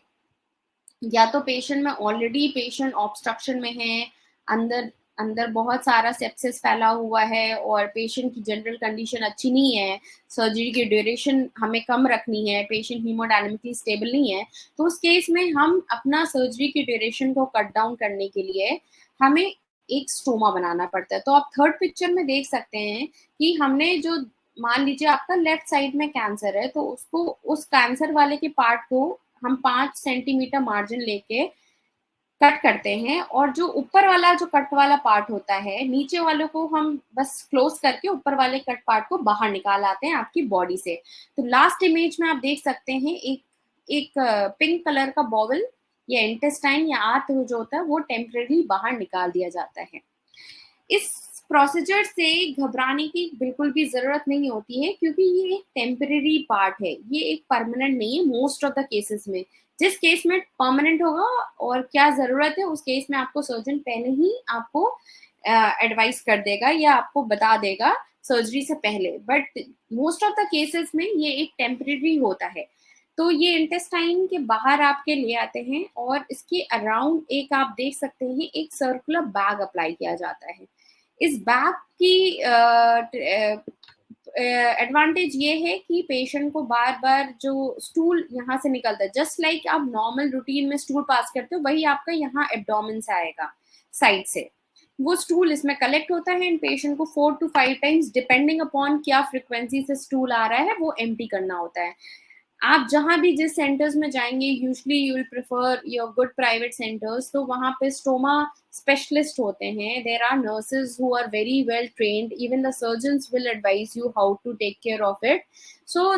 या तो पेशेंट में ऑलरेडी पेशेंट ऑब्स्ट्रक्शन में है, अंदर अंदर बहुत सारा सेप्सिस फैला हुआ है और पेशेंट की जनरल कंडीशन अच्छी नहीं है, सर्जरी की ड्यूरेशन हमें कम रखनी है, पेशेंट हीमोडायनामिकली स्टेबल नहीं है, तो उस केस में हम अपना सर्जरी की ड्यूरेशन को कट डाउन करने के लिए हमें एक स्टोमा बनाना पड़ता है। तो आप थर्ड पिक्चर में देख सकते हैं कि हमने जो, मान लीजिए आपका लेफ्ट साइड में कैंसर है, तो उसको, उस कैंसर वाले के पार्ट को हम 5 सेंटीमीटर मार्जिन लेके कट करते हैं, और जो ऊपर वाला जो कट वाला पार्ट होता है, नीचे वालों को हम बस क्लोज करके ऊपर वाले कट पार्ट को बाहर निकाल आते हैं आपकी बॉडी से। तो लास्ट इमेज में आप देख सकते हैं एक एक पिंक कलर का बॉवल या इंटेस्टाइन या आंत जो होता है वो टेम्परेरी बाहर निकाल दिया जाता है। इस प्रोसीजर से घबराने की बिल्कुल भी जरूरत नहीं होती है, क्योंकि ये एक टेम्परेरी पार्ट है, ये एक परमानेंट नहीं है मोस्ट ऑफ द केसेस में। जिस केस में परमानेंट होगा और क्या जरूरत है, उस केस में आपको सर्जन पहले ही आपको एडवाइस कर देगा या आपको बता देगा सर्जरी से पहले। But most of the cases में ये एक टेम्परेरी होता है। तो ये इंटेस्टाइन के बाहर आपके ले आते हैं और इसके अराउंड एक आप देख सकते हैं एक सर्कुलर बैग अप्लाई किया जाता है। इस बैग की एडवांटेज ये है कि पेशेंट को बार बार जो स्टूल यहाँ से निकलता है, जस्ट लाइक आप नॉर्मल रूटीन में स्टूल पास करते हो, वही आपका यहाँ एब्डोमेन से आएगा साइड से, वो स्टूल इसमें कलेक्ट होता है। इन पेशेंट को 4 to 5 टाइम्स डिपेंडिंग अपॉन क्या फ्रिक्वेंसी से स्टूल आ रहा है वो एम्प्टी करना होता है। आप जहाँ भी जिस सेंटर्स में जाएंगे, usually you will prefer your good private centres, तो वहाँ पे स्टोमा स्पेशलिस्ट होते हैं। There are nurses who are very well trained, even the surgeons will advise you how to take care of it. So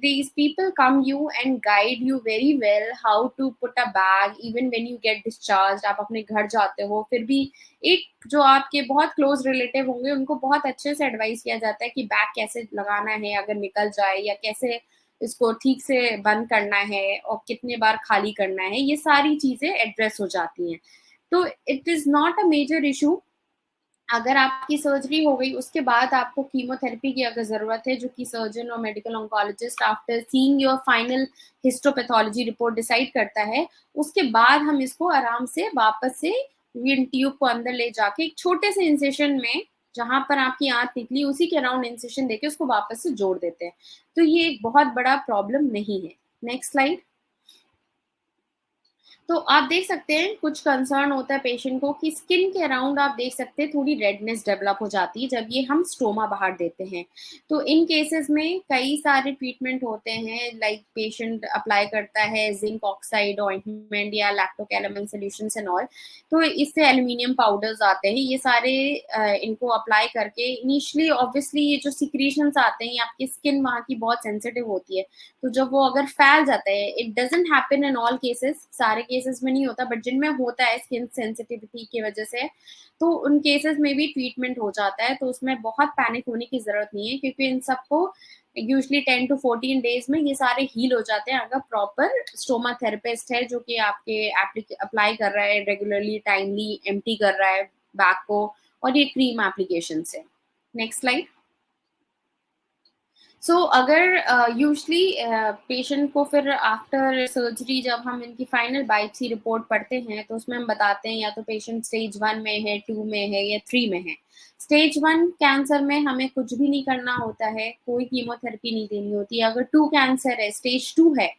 these people come you and guide you very well how to put a bag even when you get discharged। आप अपने घर जाते हो, फिर भी एक जो आपके बहुत क्लोज रिलेटिव होंगे उनको बहुत अच्छे से एडवाइस किया जाता है कि बैग कैसे लगाना है अगर निकल जाए, या कैसे इसको ठीक से बंद करना है और कितने बार खाली करना है, ये सारी चीजें एड्रेस हो जाती हैं। तो it is not a major issue. अगर आपकी सर्जरी हो गई उसके बाद आपको कीमोथेरेपी की अगर जरूरत है, जो कि सर्जन और medical oncologist after seeing your final histopathology report decide करता है, उसके बाद हम इसको आराम से वापस से विन ट्यूब को अंदर ले जाके एक छोटे से इंसेशन में, जहां पर आपकी आंत निकली उसी के अराउंड इंसेशन देके उसको वापस से जोड़ देते हैं। तो ये एक बहुत बड़ा प्रॉब्लम नहीं है। Next slide. तो आप देख सकते हैं कुछ कंसर्न होता है पेशेंट को कि स्किन के अराउंड आप देख सकते हैं थोड़ी रेडनेस डेवलप हो जाती है जब ये हम स्टोमा बाहर देते हैं। तो इन केसेस में कई सारे ट्रीटमेंट होते हैं, लाइक पेशेंट अप्लाई करता है जिंक ऑक्साइड ऑइंटमेंट या लैक्टोकैलामाइन सॉल्यूशंस एंड ऑल। तो इससे एल्यूमिनियम पाउडर्स आते हैं, ये सारे इनको अप्लाई करके इनिशियली ऑब्वियसली ये जो सिक्रीशंस आते हैं, आपकी स्किन वहाँ की बहुत सेंसिटिव होती है, तो जब वो अगर फैल जाता है, it doesn't happen in all cases, सारे केसेस में नहीं होता, बट जिनमें होता है स्किन सेंसिटिविटी की वजह से, तो उन केसेस में भी ट्रीटमेंट हो जाता है। तो उसमें बहुत पैनिक होने की जरूरत नहीं है, क्योंकि इन सबको यूजली 10 to 14 डेज में ये सारे हील हो जाते हैं, अगर प्रॉपर स्टोमा थेरेपिस्ट है जो कि आपके अप्लाई कर रहा है रेगुलरली, टाइमली एम्प्टी कर रहा है बैक को, और ये क्रीम एप्लीकेशन से। Next slide. सो अगर यूजली पेशेंट को फिर आफ्टर सर्जरी जब हम इनकी फाइनल बायोप्सी रिपोर्ट पढ़ते हैं, तो उसमें हम बताते हैं या तो पेशेंट स्टेज 1 में है, 2 में है या 3 में है। स्टेज 1 कैंसर में हमें कुछ भी नहीं करना होता है, कोई कीमोथेरेपी नहीं देनी होती है। अगर 2 कैंसर है, स्टेज 2 है,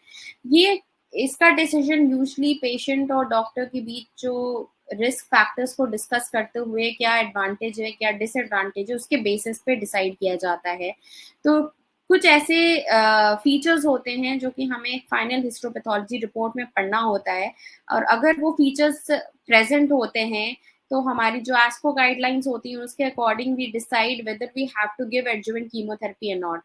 ये इसका डिसीजन यूजली पेशेंट और डॉक्टर के बीच जो रिस्क फैक्टर्स को डिस्कस करते हुए क्या एडवांटेज है क्या डिसएडवांटेज है उसके बेसिस पे डिसाइड किया जाता है। तो कुछ ऐसे फीचर्स होते हैं जो कि हमें फाइनल हिस्टोपैथोलॉजी रिपोर्ट में पढ़ना होता है, और अगर वो फीचर्स प्रेजेंट होते हैं तो हमारी जो एस्को गाइडलाइंस होती हैं उसके according we decide whether we have to give adjuvant chemotherapy and not.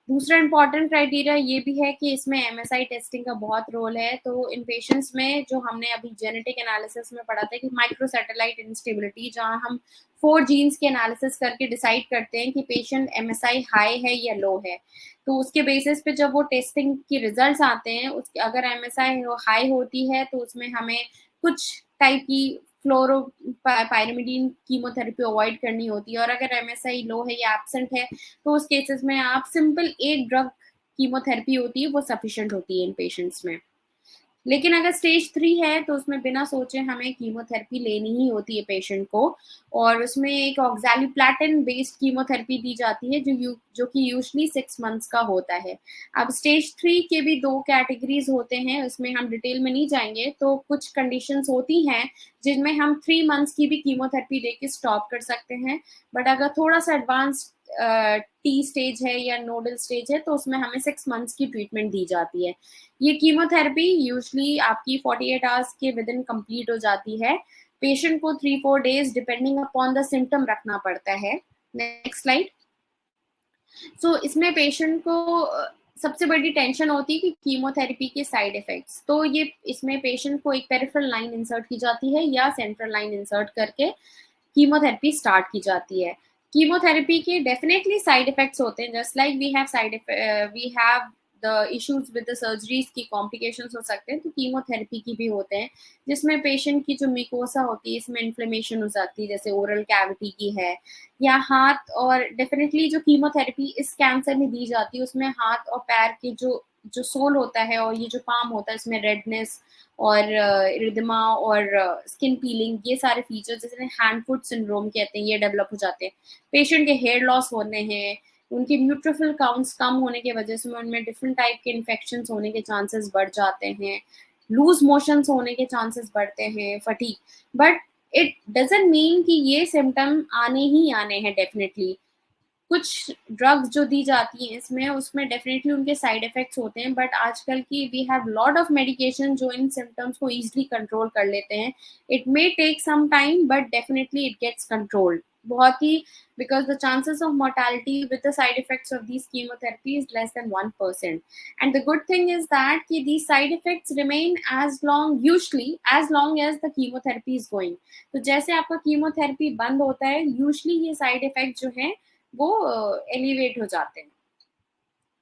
दूसरा इंपॉर्टेंट क्राइटेरिया ये भी है कि इसमें एमएसआई टेस्टिंग का बहुत रोल है। तो इन पेशेंट्स में जो हमने अभी जेनेटिक एनालिसिस में पढ़ा था कि माइक्रोसैटेलाइट इंस्टेबिलिटी, जहां हम 4 जीन्स के एनालिसिस करके डिसाइड करते हैं कि पेशेंट एमएसआई हाई है या लो है, तो उसके बेसिस पे जब वो टेस्टिंग की रिजल्ट्स आते हैं, उसके अगर एमएसआई हाई होती है तो उसमें हमें कुछ टाइप की फ्लोरोपाइरिमिडीन कीमोथेरेपी अवॉइड करनी होती है, और अगर एमएसआई लो है या एब्सेंट है तो उस केसेस में आप सिंपल एक ड्रग कीमोथेरेपी होती है वो सफिशिएंट होती है इन पेशेंट्स में। लेकिन अगर स्टेज 3 है तो उसमें बिना सोचे हमें कीमोथेरेपी लेनी ही होती है पेशेंट को, और उसमें एक ऑक्ज़ैलिप्लैटिन बेस्ड कीमोथेरेपी दी जाती है जो कि यूजुअली 6 मंथ्स का होता है। अब स्टेज 3 के भी 2 कैटेगरीज़ होते हैं, उसमें हम डिटेल में नहीं जाएँगे, तो कुछ कंडीशंस होती हैं जिनमें हम 3 मंथ्स की भी कीमोथेरेपी देके स्टॉप कर सकते हैं। बट अगर थोड़ा-सा एडवांस टी स्टेज है या नोडल स्टेज है तो उसमें हमें 6 मंथ्स की ट्रीटमेंट दी जाती है। ये कीमोथेरेपी यूजुअली आपकी 48 आवर्स के विद इन कंप्लीट हो जाती है। पेशेंट को 3-4 days depending upon the symptom रखना पड़ता है। Next slide. सो इसमें पेशेंट को सबसे बड़ी टेंशन होती है कि कीमोथेरेपी के साइड इफ़ेक्ट्स। तो ये इसमें पेशेंट को एक पेरिफेरल लाइन इंसर्ट की जाती है या सेंट्रल लाइन इंसर्ट करके कीमोथेरेपी स्टार्ट की जाती है। कीमोथेरेपी के डेफिनेटली साइड इफेक्ट्स होते हैं, just like we have the issues with the surgeries की कॉम्प्लिकेशंस हो सकते हैं, तो कीमोथेरेपी की भी होते हैं, जिसमें पेशेंट की जो मिकोसा होती है इसमें इन्फ्लेमेशन हो जाती है, जैसे ओरल कैविटी की है या हाथ। और डेफिनेटली जो कीमोथेरेपी इस कैंसर में दी जाती है उसमें हाथ और पैर के जो जो सोल होता है और ये जो पाम होता है इसमें रेडनेस और इरिदिमा और स्किन पीलिंग, ये सारे फीचर्स जिसे हैंड फुट सिंड्रोम कहते हैं, ये डेवलप हो जाते हैं। पेशेंट के हेयर लॉस होने हैं, उनके न्यूट्रोफिल काउंट्स कम होने की वजह से उनमें डिफरेंट टाइप के इन्फेक्शंस होने के चांसेस बढ़ जाते हैं, लूज मोशंस होने के चांसेस बढ़ते हैं, fatigue. But it doesn't mean कि ये सिम्टम आने ही आने हैं। डेफिनेटली कुछ ड्रग्स जो दी जाती हैं इसमें, उसमें डेफिनेटली उनके साइड इफेक्ट्स होते हैं, बट आजकल की we have lot of medication जो इन सिम्टम्स को इजीली कंट्रोल कर लेते हैं। It may take some time but definitely it gets controlled बहुत ही, because the chances of mortality with the side effects of these chemotherapy is less than 1%. And the good thing is that कि these side effects remain as long, usually as long as the chemotherapy is going. तो जैसे आपका chemotherapy बंद होता है usually ये side effect जो है वो एलिवेट हो जाते हैं।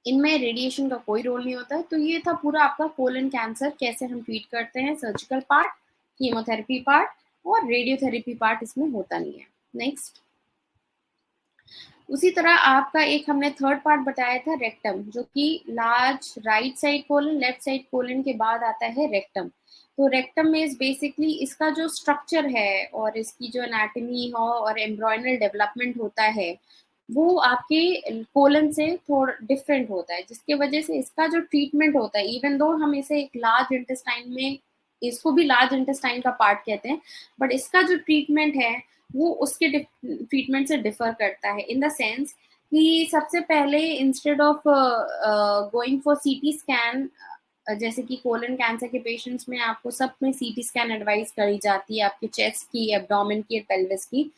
इनमें रेडिएशन का कोई रोल नहीं होता है। तो ये था पूरा आपका कोलन कैंसर, कैसे हम ट्रीट करते हैं, सर्जिकल पार्ट, कीमोथेरेपी पार्ट और रेडियोथेरेपी पार्ट इसमें होता नहीं है। नेक्स्ट। उसी तरह आपका एक हमने थर्ड पार्ट बताया था रेक्टम, जो कि large right side colon, left side colon के बाद आता है रेक्टम। तो रेक्टम में इज बेसिकली इसका जो स्ट्रक्चर है और इसकी जो एनाटमी हो और एम्ब्रॉयनल डेवलपमेंट होता है वो आपके कोलन से थोड़ा डिफरेंट होता है, जिसके वजह से इसका जो ट्रीटमेंट होता है, इवन दो हम इसे एक लार्ज इंटेस्टाइन में, इसको भी लार्ज इंटेस्टाइन का पार्ट कहते हैं, बट इसका जो ट्रीटमेंट है वो उसके ट्रीटमेंट से डिफर करता है, इन द सेंस कि सबसे पहले instead of going for CT scan, जैसे कि कोलन कैंसर के पेशेंट्स में आपको सब में सीटी स्कैन एडवाइस करी जाती है, आपके चेस्ट की, एब्डोमेन की, पेल्विस की।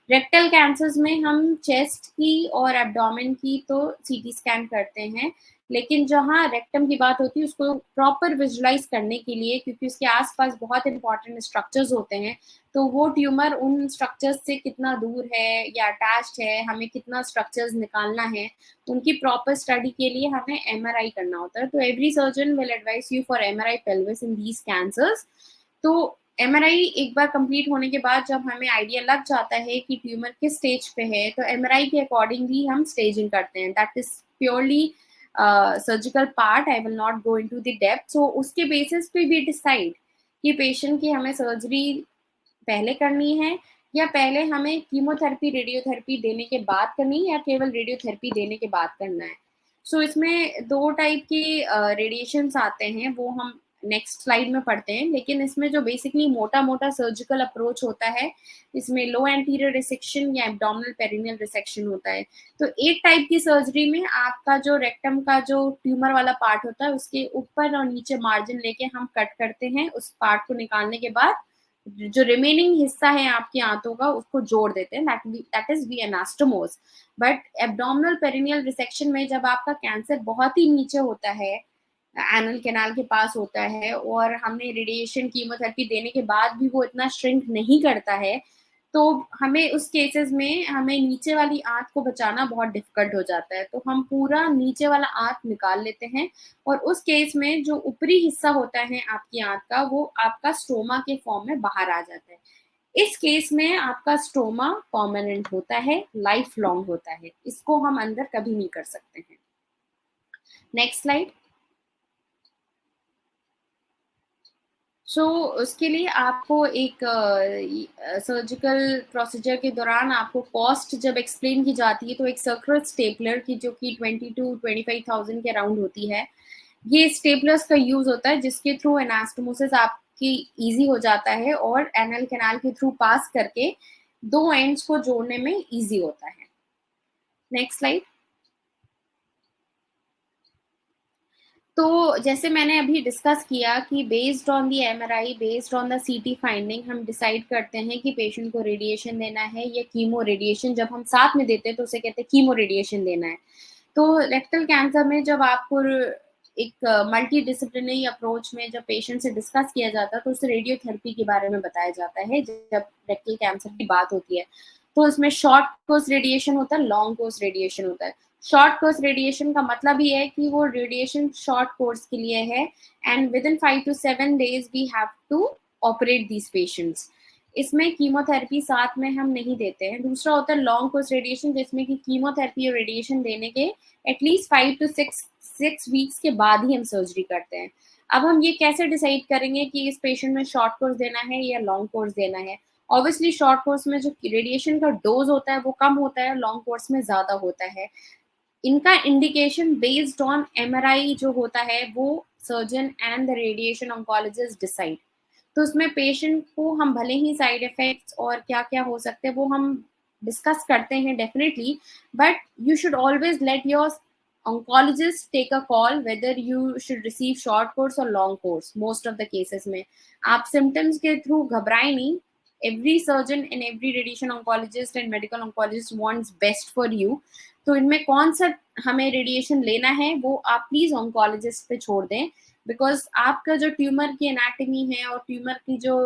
रेक्टल कैंसर्स में हम चेस्ट की और एब्डोमेन की तो सीटी स्कैन करते हैं, लेकिन जहाँ रेक्टम की बात होती है उसको प्रॉपर विजुलाइज करने के लिए, क्योंकि उसके आसपास बहुत इंपॉर्टेंट स्ट्रक्चर्स होते हैं, तो वो ट्यूमर उन स्ट्रक्चर्स से कितना दूर है या अटैच्ड है, हमें कितना स्ट्रक्चर्स निकालना है, उनकी प्रॉपर स्टडी के लिए हमें एमआरआई करना होता है। तो every surgeon will advise you for MRI pelvis in these cancers. तो एमआरआई एक बार कंप्लीट होने के बाद जब हमें आइडिया लग जाता है कि ट्यूमर किस स्टेज पे है, तो एमआरआई के अकॉर्डिंगली हम स्टेजिंग करते हैं। That is purely surgical part, I will not go into the depth. So उसके बेसिस पे भी डिसाइड कि पेशेंट की हमें सर्जरी पहले करनी है या पहले हमें कीमोथेरेपी रेडियोथेरेपी देने के बाद करनी है या केवल रेडियोथेरेपी देने के बाद करना है। सो इसमें दो टाइप के रेडिएशंस आते हैं, वो हम नेक्स्ट स्लाइड में पढ़ते हैं, लेकिन इसमें जो बेसिकली मोटा मोटा सर्जिकल अप्रोच होता है, इसमें लो एंटीरियर रिसेक्शन या एब्डोमिनल पेरिनियल रिसेक्शन होता है। तो एक टाइप की सर्जरी में आपका जो रेक्टम का जो ट्यूमर वाला पार्ट होता है उसके ऊपर और नीचे मार्जिन लेके हम कट करते हैं, उस पार्ट को निकालने के बाद जो रिमेनिंग हिस्सा है आपकी आंतों का उसको जोड़ देते हैं, that is we anastomose. But abdominal perineal resection में जब आपका कैंसर बहुत ही नीचे होता है, एनल कैनाल के पास होता है, और हमने रेडिएशन कीमोथेरेपी देने के बाद भी वो इतना श्रिंक नहीं करता है, तो हमें उस केसेस में हमें नीचे वाली आंत को बचाना बहुत डिफिकल्ट हो जाता है, तो हम पूरा नीचे वाला आंत निकाल लेते हैं, और उस केस में जो ऊपरी हिस्सा होता है आपकी आंत का वो आपका स्टोमा के फॉर्म में बाहर आ जाता है। इस केस में आपका स्टोमा परमानेंट होता है, लाइफ लॉन्ग होता है, इसको हम अंदर कभी नहीं कर सकते हैं। Next slide. सो उसके लिए आपको एक सर्जिकल प्रोसीजर के दौरान आपको कॉस्ट जब एक्सप्लेन की जाती है तो एक सर्कुलर स्टेपलर की जो कि 20 to 25,000 के अराउंड होती है, ये स्टेपलर्स का यूज होता है जिसके थ्रू एनास्टोमोसिस आपकी इजी हो जाता है और एनल कैनाल के थ्रू पास करके दो एंड्स को जोड़ने में इजी होता है। Next slide. तो जैसे मैंने अभी डिस्कस किया कि based on the MRI, based on the सीटी फाइंडिंग हम डिसाइड करते हैं कि पेशेंट को रेडिएशन देना है या कीमो रेडिएशन। जब हम साथ में देते हैं तो उसे कहते हैं कीमो रेडिएशन देना है। तो रेक्टल कैंसर में जब आपको एक मल्टी डिसिप्लिनरी अप्रोच में जब पेशेंट से डिस्कस किया जाता है तो उसे रेडियोथेरेपी के बारे में बताया जाता है। जब रेक्टल कैंसर की बात होती है तो उसमें शॉर्ट कोर्स रेडिएशन होता है, लॉन्ग कोर्स रेडिएशन होता है। शॉर्ट कोर्स रेडिएशन का मतलब ये है कि वो रेडिएशन शॉर्ट कोर्स के लिए है and within 5 to 7 days we have to operate these patients. इसमें कीमोथेरेपी साथ में हम नहीं देते हैं। दूसरा होता है लॉन्ग कोर्स रेडिएशन, जिसमें कि कीमोथेरेपी और रेडिएशन देने के एटलीस्ट 5 to 6 वीक्स के बाद ही हम सर्जरी करते हैं। अब हम ये कैसे डिसाइड करेंगे कि इस पेशेंट में शॉर्ट कोर्स देना है या लॉन्ग कोर्स देना है? ऑब्वियसली शॉर्ट कोर्स में जो रेडिएशन का डोज होता है वो कम होता है, लॉन्ग कोर्स में ज़्यादा होता है। इनका इंडिकेशन बेस्ड ऑन एमआरआई जो होता है वो surgeon and the radiation oncologist decide. तो उसमें पेशेंट को हम भले ही साइड इफेक्ट्स और क्या क्या हो सकते हैं वो हम डिस्कस करते हैं definitely, but you should always let your oncologist take a call whether you should receive short course or long course most of the cases में। आप symptoms के थ्रू घबराए नहीं। every surgeon and every radiation oncologist and medical oncologist wants best for you। तो इनमें कौन सा हमें रेडिएशन लेना है वो आप प्लीज ऑन्कोलॉजिस्ट पे छोड़ दें, बिकॉज आपका जो ट्यूमर की एनाटमी है और ट्यूमर की जो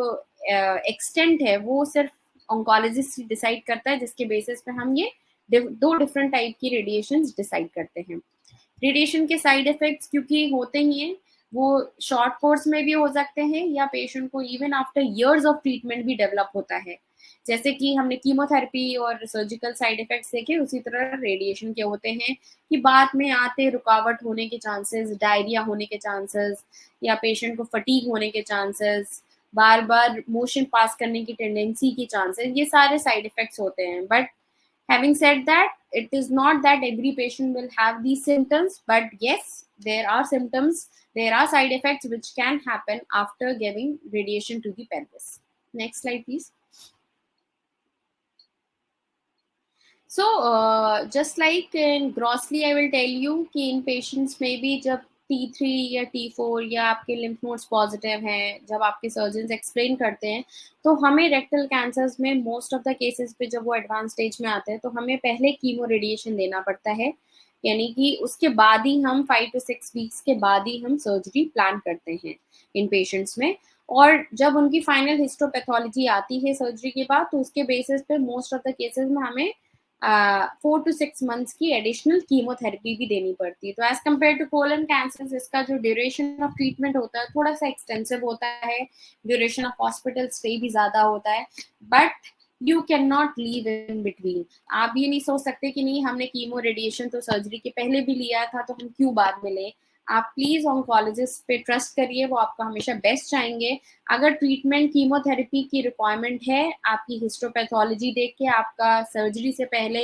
एक्सटेंट है वो सिर्फ ऑन्कोलॉजिस्ट डिसाइड करता है, जिसके बेसिस पे हम ये दो डिफरेंट टाइप की रेडिएशन डिसाइड करते हैं। रेडिएशन के साइड इफेक्ट्स क्योंकि होते ही हैं, वो शॉर्ट कोर्स में भी हो सकते हैं या पेशेंट को even after years of treatment भी डेवलप होता है। जैसे कि हमने कीमोथेरेपी और सर्जिकल साइड इफेक्ट्स देखे, उसी तरह रेडिएशन के होते हैं कि बाद में आते रुकावट होने के चांसेस, डायरिया होने के चांसेस या पेशेंट को फटीग होने के चांसेस, बार बार मोशन पास करने की टेंडेंसी की चांसेस, ये सारे साइड इफेक्ट्स होते हैं। But having said that, it is not that every patient will have these symptoms, but yes, there are symptoms, there are side effects which can happen after giving radiation to the pelvis. Next slide please. So just like in grossly I will tell you कि in patients में भी जब T3 या T4 या आपके lymph nodes positive हैं, जब आपके सर्जन्स एक्सप्लेन करते हैं तो हमें रेक्टल कैंसर्स में मोस्ट ऑफ द केसेस पे जब वो एडवांस स्टेज में आते हैं तो हमें पहले कीमो रेडिएशन देना पड़ता है, यानी कि उसके बाद ही हम 5 to 6 वीक्स के बाद ही हम सर्जरी प्लान करते हैं इन पेशेंट्स में। और जब उनकी फाइनल हिस्टोपैथोलॉजी आती है सर्जरी के बाद तो उसके बेसिस पे मोस्ट ऑफ द केसेस में हमें 4 to 6 months की एडिशनल कीमोथेरेपी भी देनी पड़ती है। तो as compare to colon cancer इसका जो ड्यूरेशन ऑफ ट्रीटमेंट होता है थोड़ा सा एक्सटेंसिव होता है, ड्यूरेशन ऑफ हॉस्पिटल स्टे भी ज्यादा होता है, but you can not leave in between. आप ये नहीं सोच सकते कि नहीं हमने कीमो रेडिएशन तो सर्जरी के पहले भी लिया था तो हम क्यों बाद में लें। आप प्लीज ऑन्कोलॉजिस्ट पे ट्रस्ट करिए, वो आपका हमेशा बेस्ट चाहेंगे। अगर ट्रीटमेंट कीमोथेरेपी की रिक्वायरमेंट है, आपकी हिस्टोपैथोलॉजी देख के, आपका सर्जरी से पहले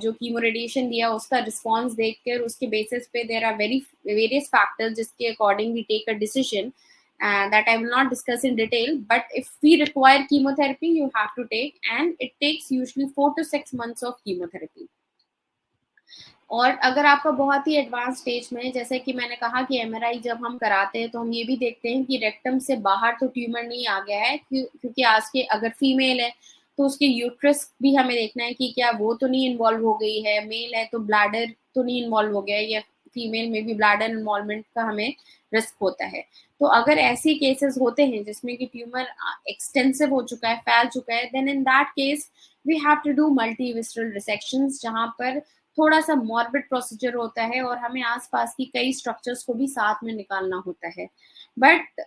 जो कीमो रेडिएशन दिया उसका रिस्पॉन्स देखकर, उसके बेसिस पे देर आर वेरियस फैक्टर्स जिसके according we take a decision that I will not discuss in detail. But if we require chemotherapy, you have to take, and it takes usually 4 to 6 months of chemotherapy. और अगर आपका बहुत ही advance stage में, जैसे कि मैंने कहा कि एमआरआई जब हम कराते हैं तो हम ये भी देखते हैं कि रेक्टम से बाहर तो ट्यूमर नहीं आ गया है, क्योंकि आज के अगर फीमेल है तो उसके यूट्रस भी हमें देखना है कि क्या वो तो नहीं इन्वॉल्व हो गई है, मेल है तो ब्लैडर तो नहीं इन्वॉल्व हो गया है, या फीमेल में भी ब्लैडर इन्वॉल्वमेंट का हमें रिस्क होता है। तो अगर ऐसे केसेस होते हैं जिसमें कि ट्यूमर एक्सटेंसिव हो चुका है, फैल चुका है, then in that case we have to do multi visceral resections, जहां पर थोड़ा सा मॉर्बिड प्रोसीजर होता है और हमें आसपास की कई स्ट्रक्चर्स को भी साथ में निकालना होता है। बट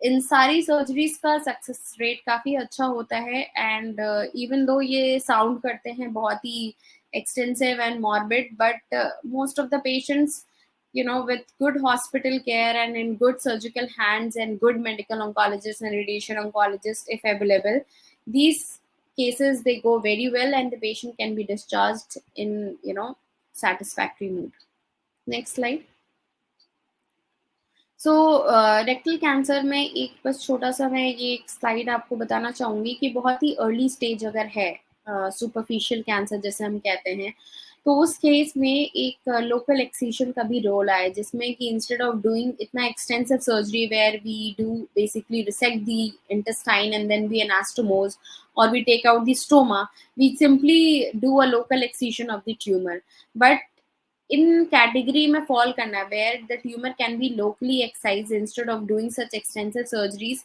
इन सारी सर्जरीज का सक्सेस रेट काफ़ी अच्छा होता है, एंड इवन दो ये साउंड करते हैं बहुत ही extensive and morbid, but most of the patients with good hospital care and in good surgical hands and good medical oncologists and radiation oncologists if available, these cases they go very well and the patient can be discharged in satisfactory mood. Next slide. So rectal cancer में एक बस छोटा सा मैं ये एक slide आपको बताना चाहूँगी कि बहुत ही अर्ली स्टेज अगर है सुपरफिशियल कैंसर जैसे हम कहते हैं, तो उस केस में एक लोकल एक्सीशन का भी रोल आए, जिसमें कि इंस्टेड ऑफ डूइंग इतना extensive surgery where we do basically resect the intestine and then we anastomose और we take out the stoma, we simply do a local excision of the tumour. But in category में fall करना है where the tumor can be locally excised instead of doing such extensive surgeries.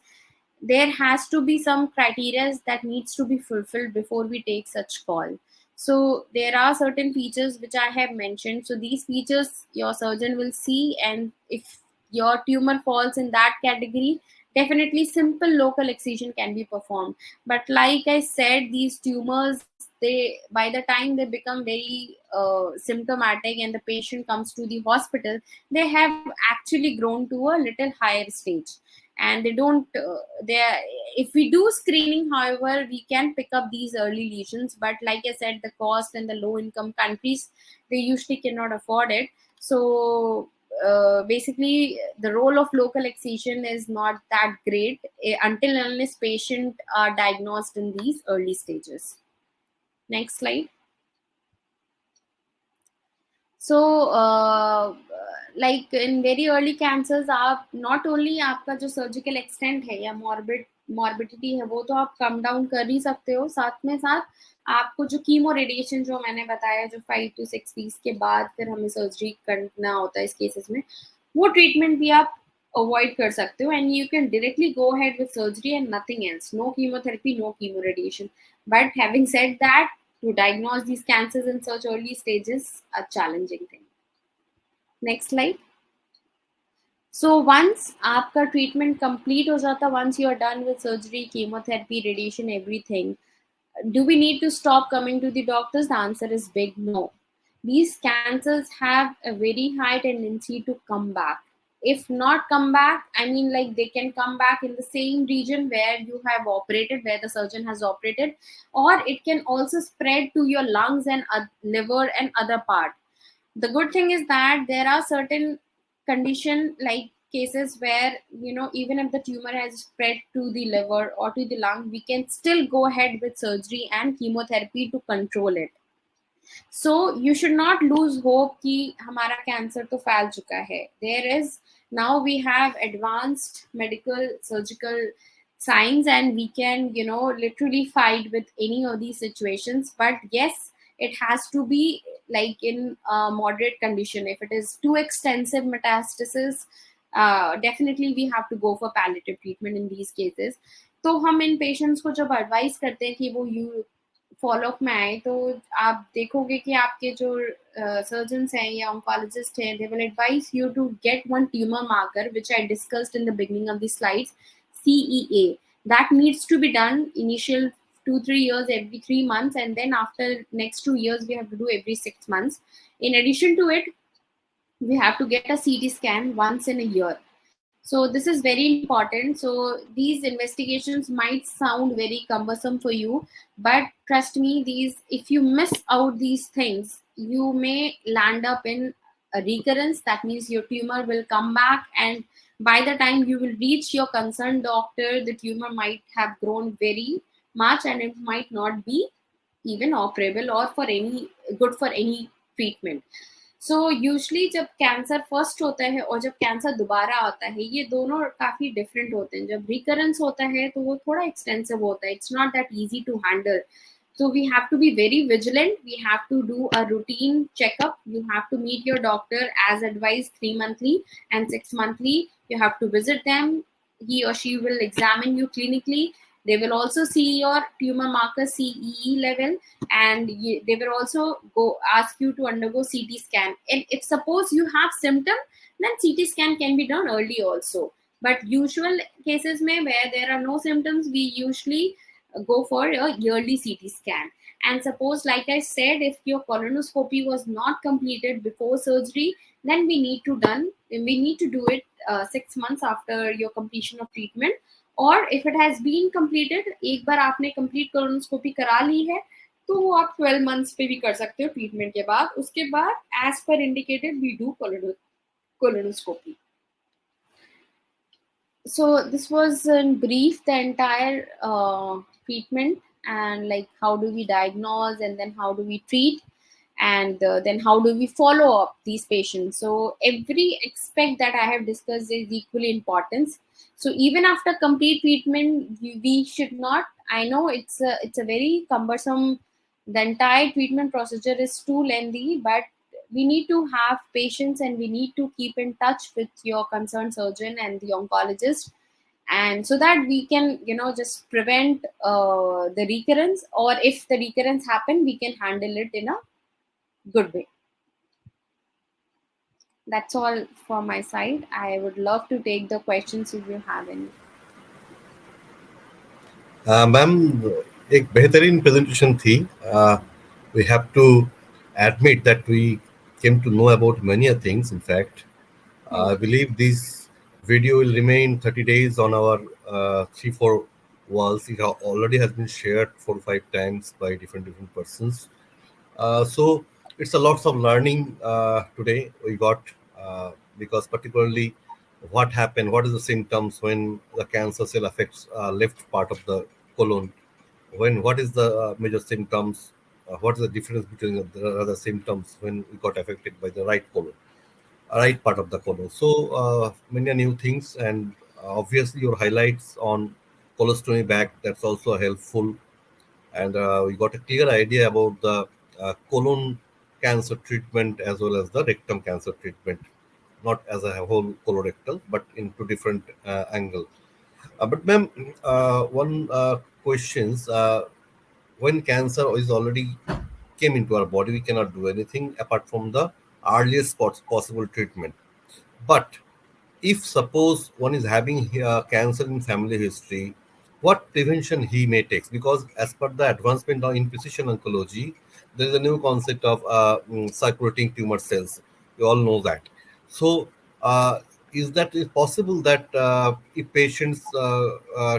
There has to be some criteria that needs to be fulfilled before we take such call. So there are certain features which I have mentioned. So these features your surgeon will see, and if your tumor falls in that category, definitely simple local excision can be performed. But like I said, these tumors, they by the time they become very symptomatic and the patient comes to the hospital, they have actually grown to a little higher stage, and they don't they are, if we do screening, however, we can pick up these early lesions, but like I said, the cost and the low income countries, they usually cannot afford it. So basically the role of local excision is not that great until unless patient are diagnosed in these early stages. Next slide. So like in very early cancers, आप not only आपका जो surgical extent है या morbidity है वो तो आप come down कर ही सकते हो, साथ में साथ आपको जो कीमो रेडिएशन जो मैंने बताया जो 5 to 6 वीक्स के बाद फिर हमें सर्जरी करना होता है इस केसेस में, वो ट्रीटमेंट भी आप अवॉइड कर सकते हो and you can directly go ahead with surgery and nothing else, no chemotherapy, no chemo radiation. But having said that, to diagnose these cancers in such early stages a challenging thing. Next slide. So once आपका treatment complete हो जाता, once you are done with surgery, chemotherapy, radiation, everything, do we need to stop coming to the doctors? The answer is big no. These cancers have a very high tendency to come back. If not come back, I mean like they can come back in the same region where you have operated, where the surgeon has operated, or it can also spread to your lungs and liver and other part. The good thing is that there are certain condition like cases where even if the tumor has spread to the liver or to the lung, we can still go ahead with surgery and chemotherapy to control it. So you should not lose hope कि हमारा cancer तो फैल चुका है. There is now we have advanced medical surgical science and we can literally fight with any of these situations. But yes, it has to be like in a moderate condition. If it is too extensive metastasis, definitely we have to go for palliative treatment in these cases. तो हम इन patients को जब advice करते हैं कि वो follow up में आए, तो आप देखोगे कि आपके जो सर्जन्स हैं या ऑन्कोलॉजिस्ट हैं, they will advise you to get one tumour marker which I discussed in the beginning of the slides, CEA. That needs to be done initial 2-3 years every 3 months, and then after next 2 years we have to do every 6 months. In addition to it, we have to get a CT scan once in a year. So this is very important. So these investigations might sound very cumbersome for you, but trust me, if you miss out these things, you may land up in a recurrence. That means your tumor will come back, and by the time you will reach your concerned doctor, the tumor might have grown very much and it might not be even operable or good for any treatment. So usually जब cancer first होता है और जब cancer दोबारा आता है, ये दोनों काफ़ी डिफरेंट होते हैं. जब रिकरेंस होता है तो वो थोड़ा एक्सटेंसिव होता है, it's not that easy to handle. So we have to be very vigilant. We have to do a routine checkup. You have to meet your doctor as advised 3 monthly and 6 monthly. You have to visit them. He or she will examine you clinically. They will also see your tumor marker CEE level, and they will also go ask you to undergo CT scan. And if suppose you have symptom, then CT scan can be done early also. But usual cases where there are no symptoms, we usually go for a yearly CT scan. And suppose, like I said, if your colonoscopy was not completed before surgery, then we need to do it 6 months after your completion of treatment. और if it has been completed, एक बार आपने complete colonoscopy करा ली है, तो वो आप 12 months पे भी कर सकते हो ट्रीटमेंट के बाद. उसके बाद as per indicated we do colonoscopy. So this was in brief the entire treatment, and like how do we diagnose, and then how do we treat, and then how do we follow up these patients. So every aspect that I have discussed is equally important. So even after complete treatment, we should not, I know it's a very cumbersome, the entire treatment procedure is too lengthy, but we need to have patience, and we need to keep in touch with your concerned surgeon and the oncologist, and so that we can just prevent the recurrence, or if the recurrence happen, we can handle it in a good way. That's all from my side. I would love to take the questions if you have any. Ma'am, एक बेहतरीन presentation थी. We have to admit that we came to know about many things. In fact, I believe this video will remain 30 days on our 3-4 walls. It already has been shared 4-5 times by different persons. So it's a lots of learning today we got, because particularly what happened, what is the symptoms when the cancer cell affects left part of the colon, what is the major symptoms, what is the difference between the other symptoms when we got affected by the right colon, right part of the colon. So many new things, and obviously your highlights on colostomy bag, that's also helpful. And we got a clear idea about the colon cancer treatment as well as the rectum cancer treatment, not as a whole colorectal, but into different angle. But ma'am, one questions, when cancer is already came into our body, we cannot do anything apart from the earliest possible treatment. But if suppose one is having cancer in family history, what prevention he may take? Because as per the advancement in precision oncology, there is a new concept of circulating tumor cells. You all know that. So is that is possible that if patients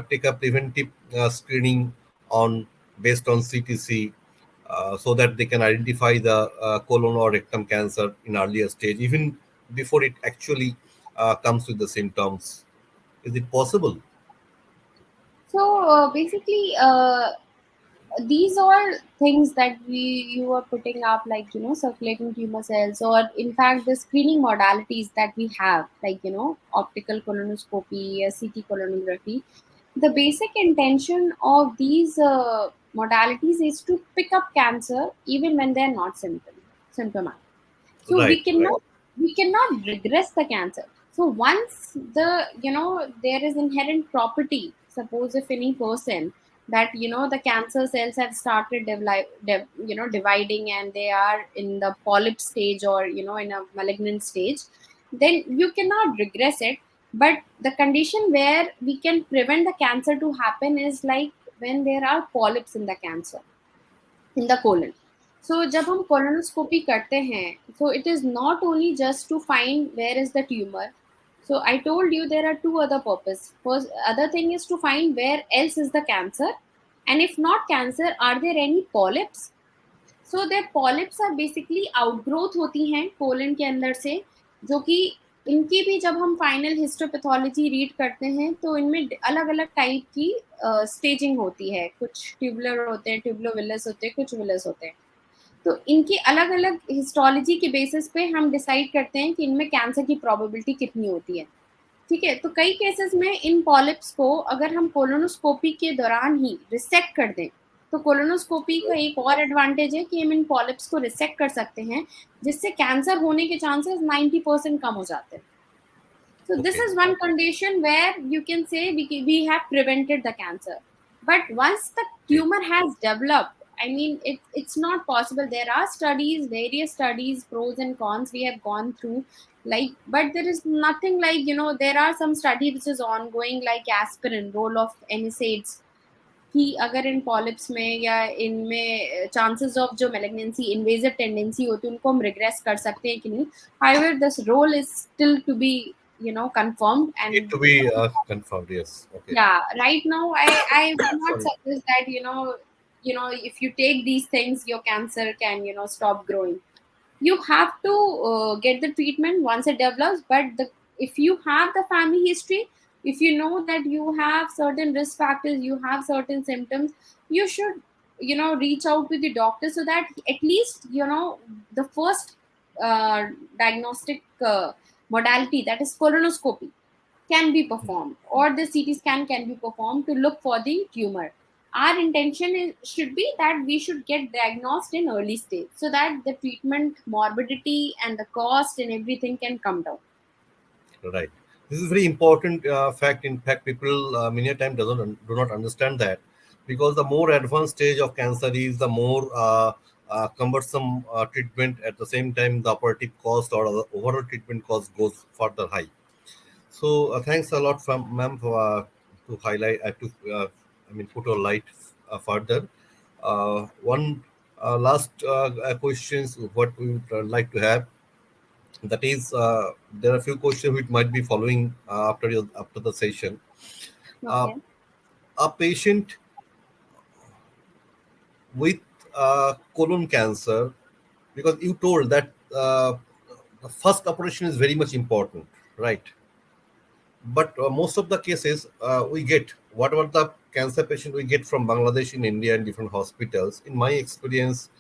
take a preventive screening on based on CTC, so that they can identify the colon or rectum cancer in earlier stage, even before it actually comes with the symptoms. Is it possible? So basically, these are things that you are putting up, like circulating tumor cells, or in fact the screening modalities that we have, like optical colonoscopy, CT colonography. The basic intention of these modalities is to pick up cancer even when they're not symptomatic. So Right, right. we cannot regress the cancer. So once there is inherent property, suppose if any person that the cancer cells have started dividing, and they are in the polyp stage, or in a malignant stage, then you cannot regress it. But the condition where we can prevent the cancer to happen is like when there are polyps in the cancer, in the colon. So जब हम colonoscopy करते हैं, so it is not only just to find where is the tumor. So I told you there are two other purpose. First, other thing is to find where else is the cancer, and if not cancer, are there any polyps? So their polyps are basically outgrowth होती हैं colon के अंदर से, जो कि इनकी भी जब हम फाइनल हिस्टोपैथोलॉजी रीड करते हैं तो इनमें अलग अलग टाइप की स्टेजिंग होती है. कुछ ट्यूबुलर होते हैं, ट्यूबुलोविलस होते हैं, कुछ विलस होते हैं. तो इनकी अलग अलग हिस्टोलॉजी के बेसिस पे हम डिसाइड करते हैं कि इनमें कैंसर की प्रोबेबिलिटी कितनी होती है. ठीक है, तो कई केसेस में इन पॉलिप्स को अगर हम कोलोनोस्कोपी के दौरान ही रिसेक्ट कर दें, तो कोलोनोस्कोपी का एक और एडवांटेज है कि हम इन पॉलिप्स को रिसेक्ट कर सकते हैं, जिससे कैंसर होने के चांसेस 90% कम हो जाते हैं. So this Okay. is one condition where you can say we have prevented the cancer. But once the tumor has developed, I mean, it's not possible. There are studies, various studies, pros and cons we have gone through. Like, but there is nothing like, there are some study which is ongoing, like aspirin, role of NSAIDs. कि अगर इन polyps में या इनमें chances of जो malignancy invasive tendency होती है उनको हम रिग्रेस कर सकते हैं कि नहीं. However, this role is still to be, confirmed. Need And to be confirmed. Yes. Okay. yeah, right now I would not Sorry. suggest that, if you take these things, your cancer can, stop growing. You have to get the treatment once it develops. But if you have the family history, if you know that you have certain risk factors, you have certain symptoms, you should, reach out to the doctor, so that at least, the first uh, diagnostic modality, that is colonoscopy, can be performed, or the CT scan can be performed to look for the tumor. Our intention should be that we should get diagnosed in early stage, so that the treatment morbidity and the cost and everything can come down. Right. This is very important fact. In fact, people many a time do not understand that, because the more advanced stage of cancer is, the more cumbersome treatment. At the same time, the operative cost or the overall treatment cost goes further high. So thanks a lot, from ma'am, for to highlight to put a light further. One last questions what we would like to have, that is, there are a few questions which might be following after the session. Uh, Okay. a patient with colon cancer, because you told that the first operation is very much important, right? But most of the cases we get, whatever the cancer patient we get from Bangladesh in India and different hospitals, in my experience,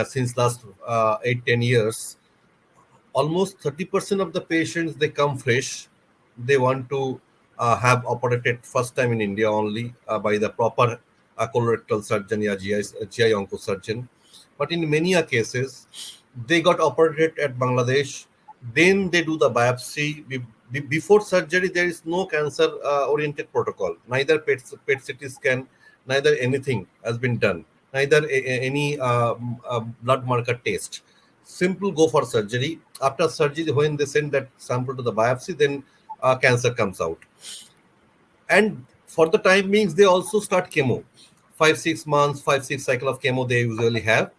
since last 8-10 years, almost 30% of the patients, they come fresh. They want to have operated first time in India only by the proper colorectal surgeon, yeah, GI onco surgeon. But in many cases, they got operated at Bangladesh. Then they do the biopsy. Before surgery, there is no cancer oriented protocol. Neither PET CT scan, neither anything has been done. Neither any blood marker test. Simple go for surgery. After surgery, when they send that sample to the biopsy, then cancer comes out. And for the time beings, they also start chemo. 5-6 months, 5-6 cycle of chemo they usually have.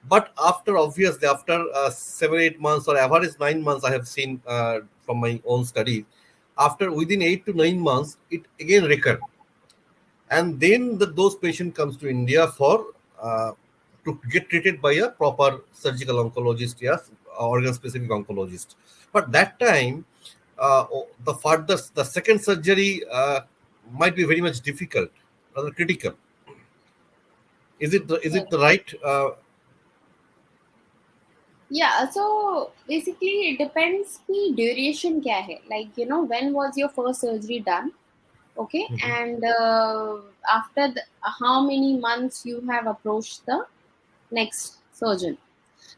But after, obviously, after 7-8 months or average 9 months, I have seen from my own study, after within 8 to 9 months, it again recur, and then those patient comes to India for to get treated by a proper surgical oncologist, yes, organ specific oncologist. But that time, the second surgery might be very much difficult, rather critical. Is it the right? Yeah, so basically it depends the duration क्या है. Like, when was your first surgery done? Okay. Mhm. And after how many months you have approached the next surgeon.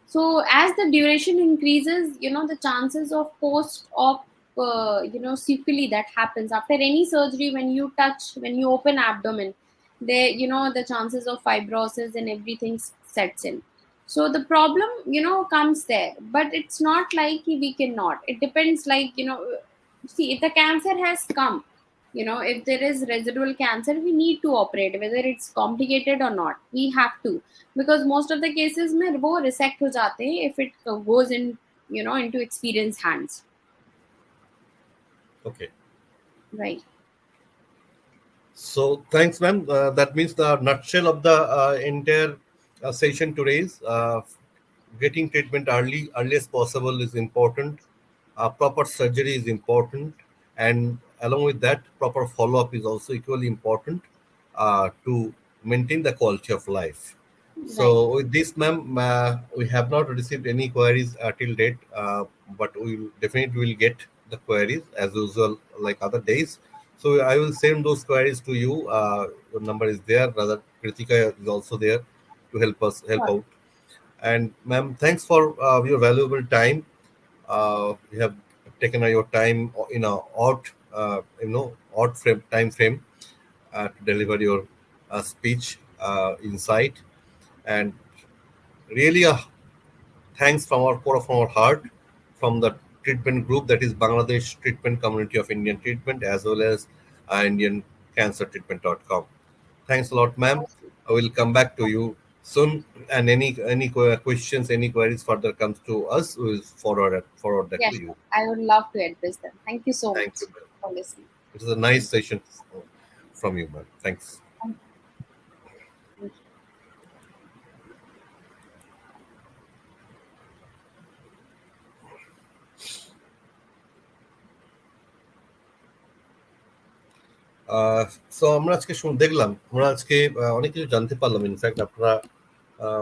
So as the duration increases, the chances of post-op, sequelae that happens after any surgery, when you open abdomen, there, the chances of fibrosis and everything sets in. So the problem, comes there, but it's not like we cannot. It depends, like, see, if the cancer has come, if there is residual cancer, we need to operate, whether it's complicated or not, we have to, because most of the cases में वो resect हो जाते हैं if it goes in, into experienced hands. Okay. Right. So thanks, ma'am. That means the nutshell of the entire session today is getting treatment early as possible is important. Proper surgery is important, and along with that, proper follow-up is also equally important to maintain the quality of life. Right. So with this, ma'am, we have not received any queries till date, but we will definitely will get the queries as usual, like other days. So I will send those queries to you. Your number is there. Rather, Kritika is also there to help Sure. out. And ma'am, thanks for your valuable time. You have taken your time in a odd time frame to deliver your speech, insight, and really thanks from our core of our heart, from the treatment group, that is Bangladesh Treatment Community of Indian Treatment, as well as Indian Cancer Treatment.com. Thanks a lot, ma'am. I will come back to you soon. And questions, any queries further comes to us, we will forward that Yeah, to sure. you. I would love to address them. Thank you so Thank much you, ma'am. for listening. It was a nice session from you, ma'am. Thanks. Thank you. So আমরা আজকে দেখলাম, আমরা আজকে অনেক কিছু জানতে পারলাম। In fact আপনারা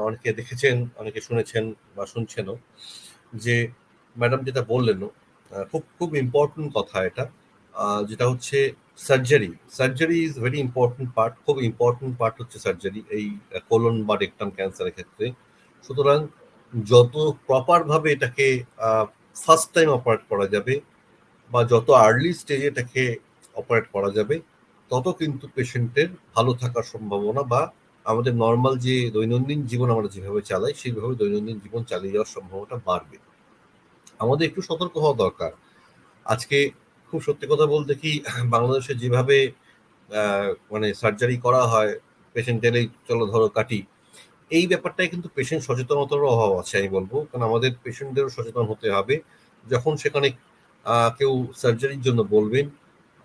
অনেকে দেখেছেন, অনেকে শুনেছেন বা শুনছেনও, যে ম্যাডাম যেটা বললেন, খুব খুব ইম্পর্টেন্ট কথা এটা, যেটা হচ্ছে surgery. Surgery is very important part, খুব ইম্পর্টেন্ট পার্ট হচ্ছে সার্জারি এই কোলন বা রেকটাম ক্যান্সারের ক্ষেত্রে। সুতরাং যত প্রপারভাবে এটাকে ফার্স্ট টাইম অপারেট করা যাবে বা যত আর্লি স্টেজে এটাকে অপারেট করা যাবে, তত কিন্তু পেশেন্টের ভালো থাকার সম্ভাবনা বা আমাদের নর্মাল যে দৈনন্দিন জীবন আমরা যেভাবে চালাই সেইভাবে দৈনন্দিন জীবন চালিয়ে যাওয়ার সম্ভাবনাটা বাড়বে। আমাদের একটু সতর্ক হওয়া দরকার। আজকে খুব সত্যি কথা বলতে কি, বাংলাদেশে যেভাবে মানে সার্জারি করা হয়, পেশেন্ট এলেই চলো ধরো কাটি, এই ব্যাপারটাই কিন্তু পেশেন্ট সচেতনতারও অভাব আছে আমি বলবো। কারণ আমাদের পেশেন্টদেরও সচেতন হতে হবে। যখন সেখানে কেউ সার্জারির জন্য বলবেন,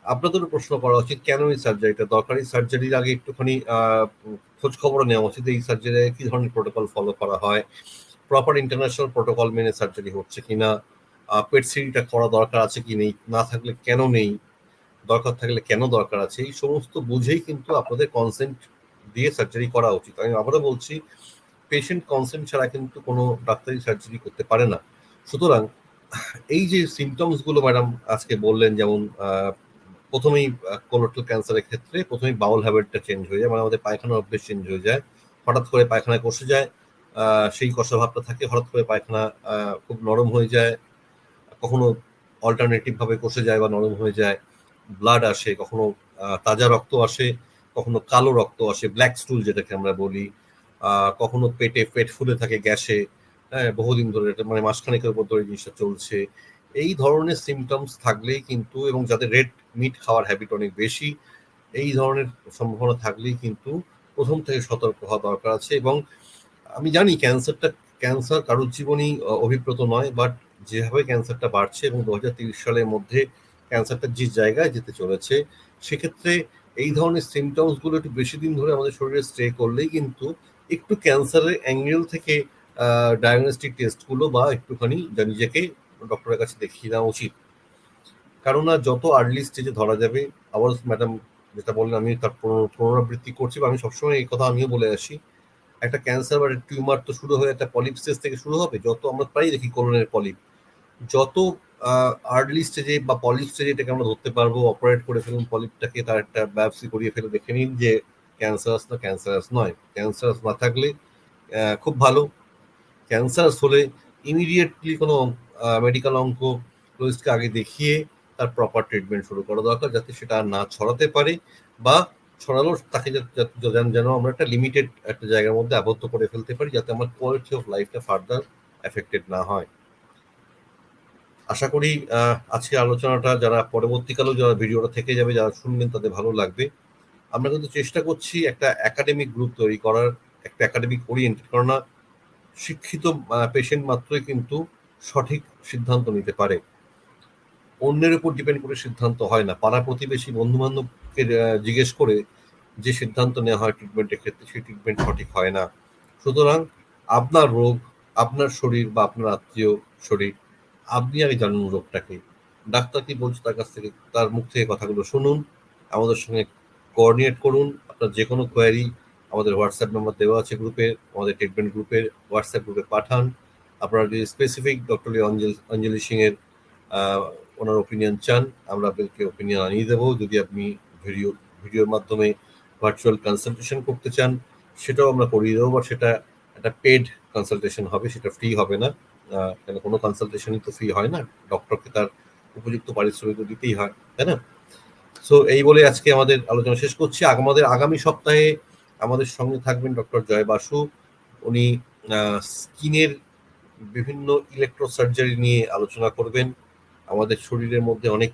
আপনাদেরও প্রশ্ন করা উচিত কেন এই সার্জারিটা দরকার। এই সার্জারির আগে একটুখানি খোঁজ খবর নেওয়া উচিত, এই সার্জারি কি ধরনের প্রোটোকল ফলো করা হয়, প্রপার ইন্টারন্যাশনাল প্রোটোকল মেনে সার্জারি হচ্ছে কিনা, পেট সিরিটা করা দরকার আছে কি নেই, না থাকলে কেন নেই, দরকার থাকলে কেন দরকার আছে, এই সমস্ত বুঝেই কিন্তু আপনাদের কনসেন্ট দিয়ে সার্জারি করা উচিত। আমি আবারও বলছি, পেশেন্ট কনসেন্ট ছাড়া কিন্তু কোনো ডাক্তারি সার্জারি করতে পারে না। সুতরাং এই যে সিমটমস গুলো ম্যাডাম আজকে বললেন, যেমন প্রথমেই কোলোরেক্টাল ক্যান্সারের ক্ষেত্রে প্রথমেই বাউল হ্যাবিটটা চেঞ্জ হয়ে যায়, মানে আমাদের পায়খানার অভ্যেস চেঞ্জ হয়ে যায়। হঠাৎ করে পায়খানায় কষে যায়, সেই কষা ভাবটা থাকে, হঠাৎ করে পায়খানা খুব নরম হয়ে যায়, কখনো অল্টারনেটিভ ভাবে কষে যায় বা নরম হয়ে যায়, ব্লাড আসে, কখনো তাজা রক্ত আসে, কখনো কালো রক্ত আসে, ব্ল্যাক স্টুল যেটাকে আমরা বলি, কখনো পেট ফুলে থাকে গ্যাসে, হ্যাঁ বহুদিন ধরে, এটা মানে মাসখানেকের উপর ধরে জিনিসটা চলছে। এই ধরনের সিমটমস থাকলেই কিন্তু, এবং যাদের রেড মিট খাওয়ার হ্যাবিট অনেক বেশি, এই ধরনের সম্ভাবনা থাকলেই কিন্তু প্রথম থেকে সতর্ক হওয়া দরকার আছে। এবং আমি জানি ক্যান্সার কারোর জীবনই অভিপ্রেত নয়, বাট যেভাবে ক্যান্সারটা বাড়ছে এবং 2030 সালের মধ্যে ক্যান্সারটা যে জায়গায় যেতে চলেছে, সেক্ষেত্রে এই ধরনের সিমটমস গুলো একটু বেশি দিন ধরে আমাদের শরীরে স্টে করলেই কিন্তু একটু ক্যান্সারের অ্যাঙ্গেল থেকে ডায়াগনস্টিক টেস্টগুলো বা একটুখানি নিজেকে ডক্টরের কাছে দেখিয়ে নেওয়া উচিত। কারণ যত আর্লি স্টেজে ধরা যাবে, আবার ম্যাডাম যেটা বললেন আমি তার পুনরাবৃত্তি করছি, বা আমি সবসময় এই কথা আমিও বলে আসি, একটা ক্যান্সার বা টিউমার তো শুরু হয়ে একটা পলিপ স্টেজ থেকে শুরু হবে। যত আমরা প্রায় দেখি কোলনের পলিপ, যত আর্লি স্টেজে বা পলিপ স্টেজে এটাকে আমরা ধরতে পারবো, অপারেট করে ফেলুন পলিপটাকে, তার একটা বায়োপসি করিয়ে ফেলে দেখে নিন যে ক্যান্সারাস না ক্যান্সারাস নয়। ক্যান্সারাস না থাকলে খুব ভালো, ক্যান্সারাস হলে ইমিডিয়েটলি কোনো মেডিকেল অঙ্কোলজিস্টকে আগে দেখিয়ে তার প্রপার ট্রিটমেন্ট শুরু করা দরকার, যাতে সেটা আর না ছড়াতে পারে, বা ছড়ালো তাকে যেন আমরা একটা লিমিটেড একটা জায়গার মধ্যে আবদ্ধ করে ফেলতে পারি, যাতে আমার কোয়ালিটি অফ লাইফটা ফার্দার এফেক্টেড না হয়। আশা করি আজকের আলোচনাটা যারা পরবর্তীকালেও যারা ভিডিওটা থেকে যাবে, যারা শুনবেন তাদের ভালো লাগবে। আমরা কিন্তু চেষ্টা করছি একটা একাডেমিক গ্রুপ তৈরি করার, একটা একাডেমিক ওরিয়েন্টেড, কেননা শিক্ষিত পেশেন্ট মাত্রই কিন্তু সঠিক সিদ্ধান্ত নিতে পারে, অন্যের উপর ডিপেন্ড করে সিদ্ধান্ত হয় না। পাড়া প্রতিবেশী বন্ধু বান্ধবকে জিজ্ঞেস করে যে সিদ্ধান্ত নেওয়া হয় ট্রিটমেন্টের ক্ষেত্রে, সেই ট্রিটমেন্ট সঠিক হয় না। সুতরাং আপনার রোগ, আপনার শরীর বা আপনার আত্মীয় শরীর, আপনি আগে জানুন রোগটাকে, ডাক্তার কি বলছে তার কাছ থেকে, তার মুখ থেকে কথাগুলো শুনুন, আমাদের সঙ্গে কোঅর্ডিনেট করুন। আপনার যে কোনো কোয়ারি আমাদের হোয়াটসঅ্যাপ নাম্বার দেওয়া আছে গ্রুপে, আমাদের ট্রিটমেন্ট গ্রুপের হোয়াটসঅ্যাপ গ্রুপে পাঠান। আপনারা যদি স্পেসিফিক ডক্টর অঞ্জলি সিং এর ওনার ওপিনিয়ন চান, আমরা আপনাদেরকে ওপিনিয়ন আনিয়ে দেবো। যদি আপনি ভিডিওর মাধ্যমে ভার্চুয়াল কনসালটেশন করতে চান, সেটাও আমরা করিয়ে দেবো, বা সেটা একটা পেড কনসালটেশন হবে, সেটা ফ্রি হবে না। কেন কোনো কনসালটেশনই তো ফ্রি হয় না, ডক্টরকে তার উপযুক্ত পারিশ্রমিক দিতেই হয়, তাই না? সো এই বলে আজকে আমাদের আলোচনা শেষ করছি। আমাদের আগামী সপ্তাহে আমাদের সঙ্গে থাকবেন ডক্টর জয় বাসু। উনি স্কিনের বিভিন্ন ইলেকট্রো সার্জারি নিয়ে আলোচনা করবেন। আমাদের শরীরের মধ্যে অনেক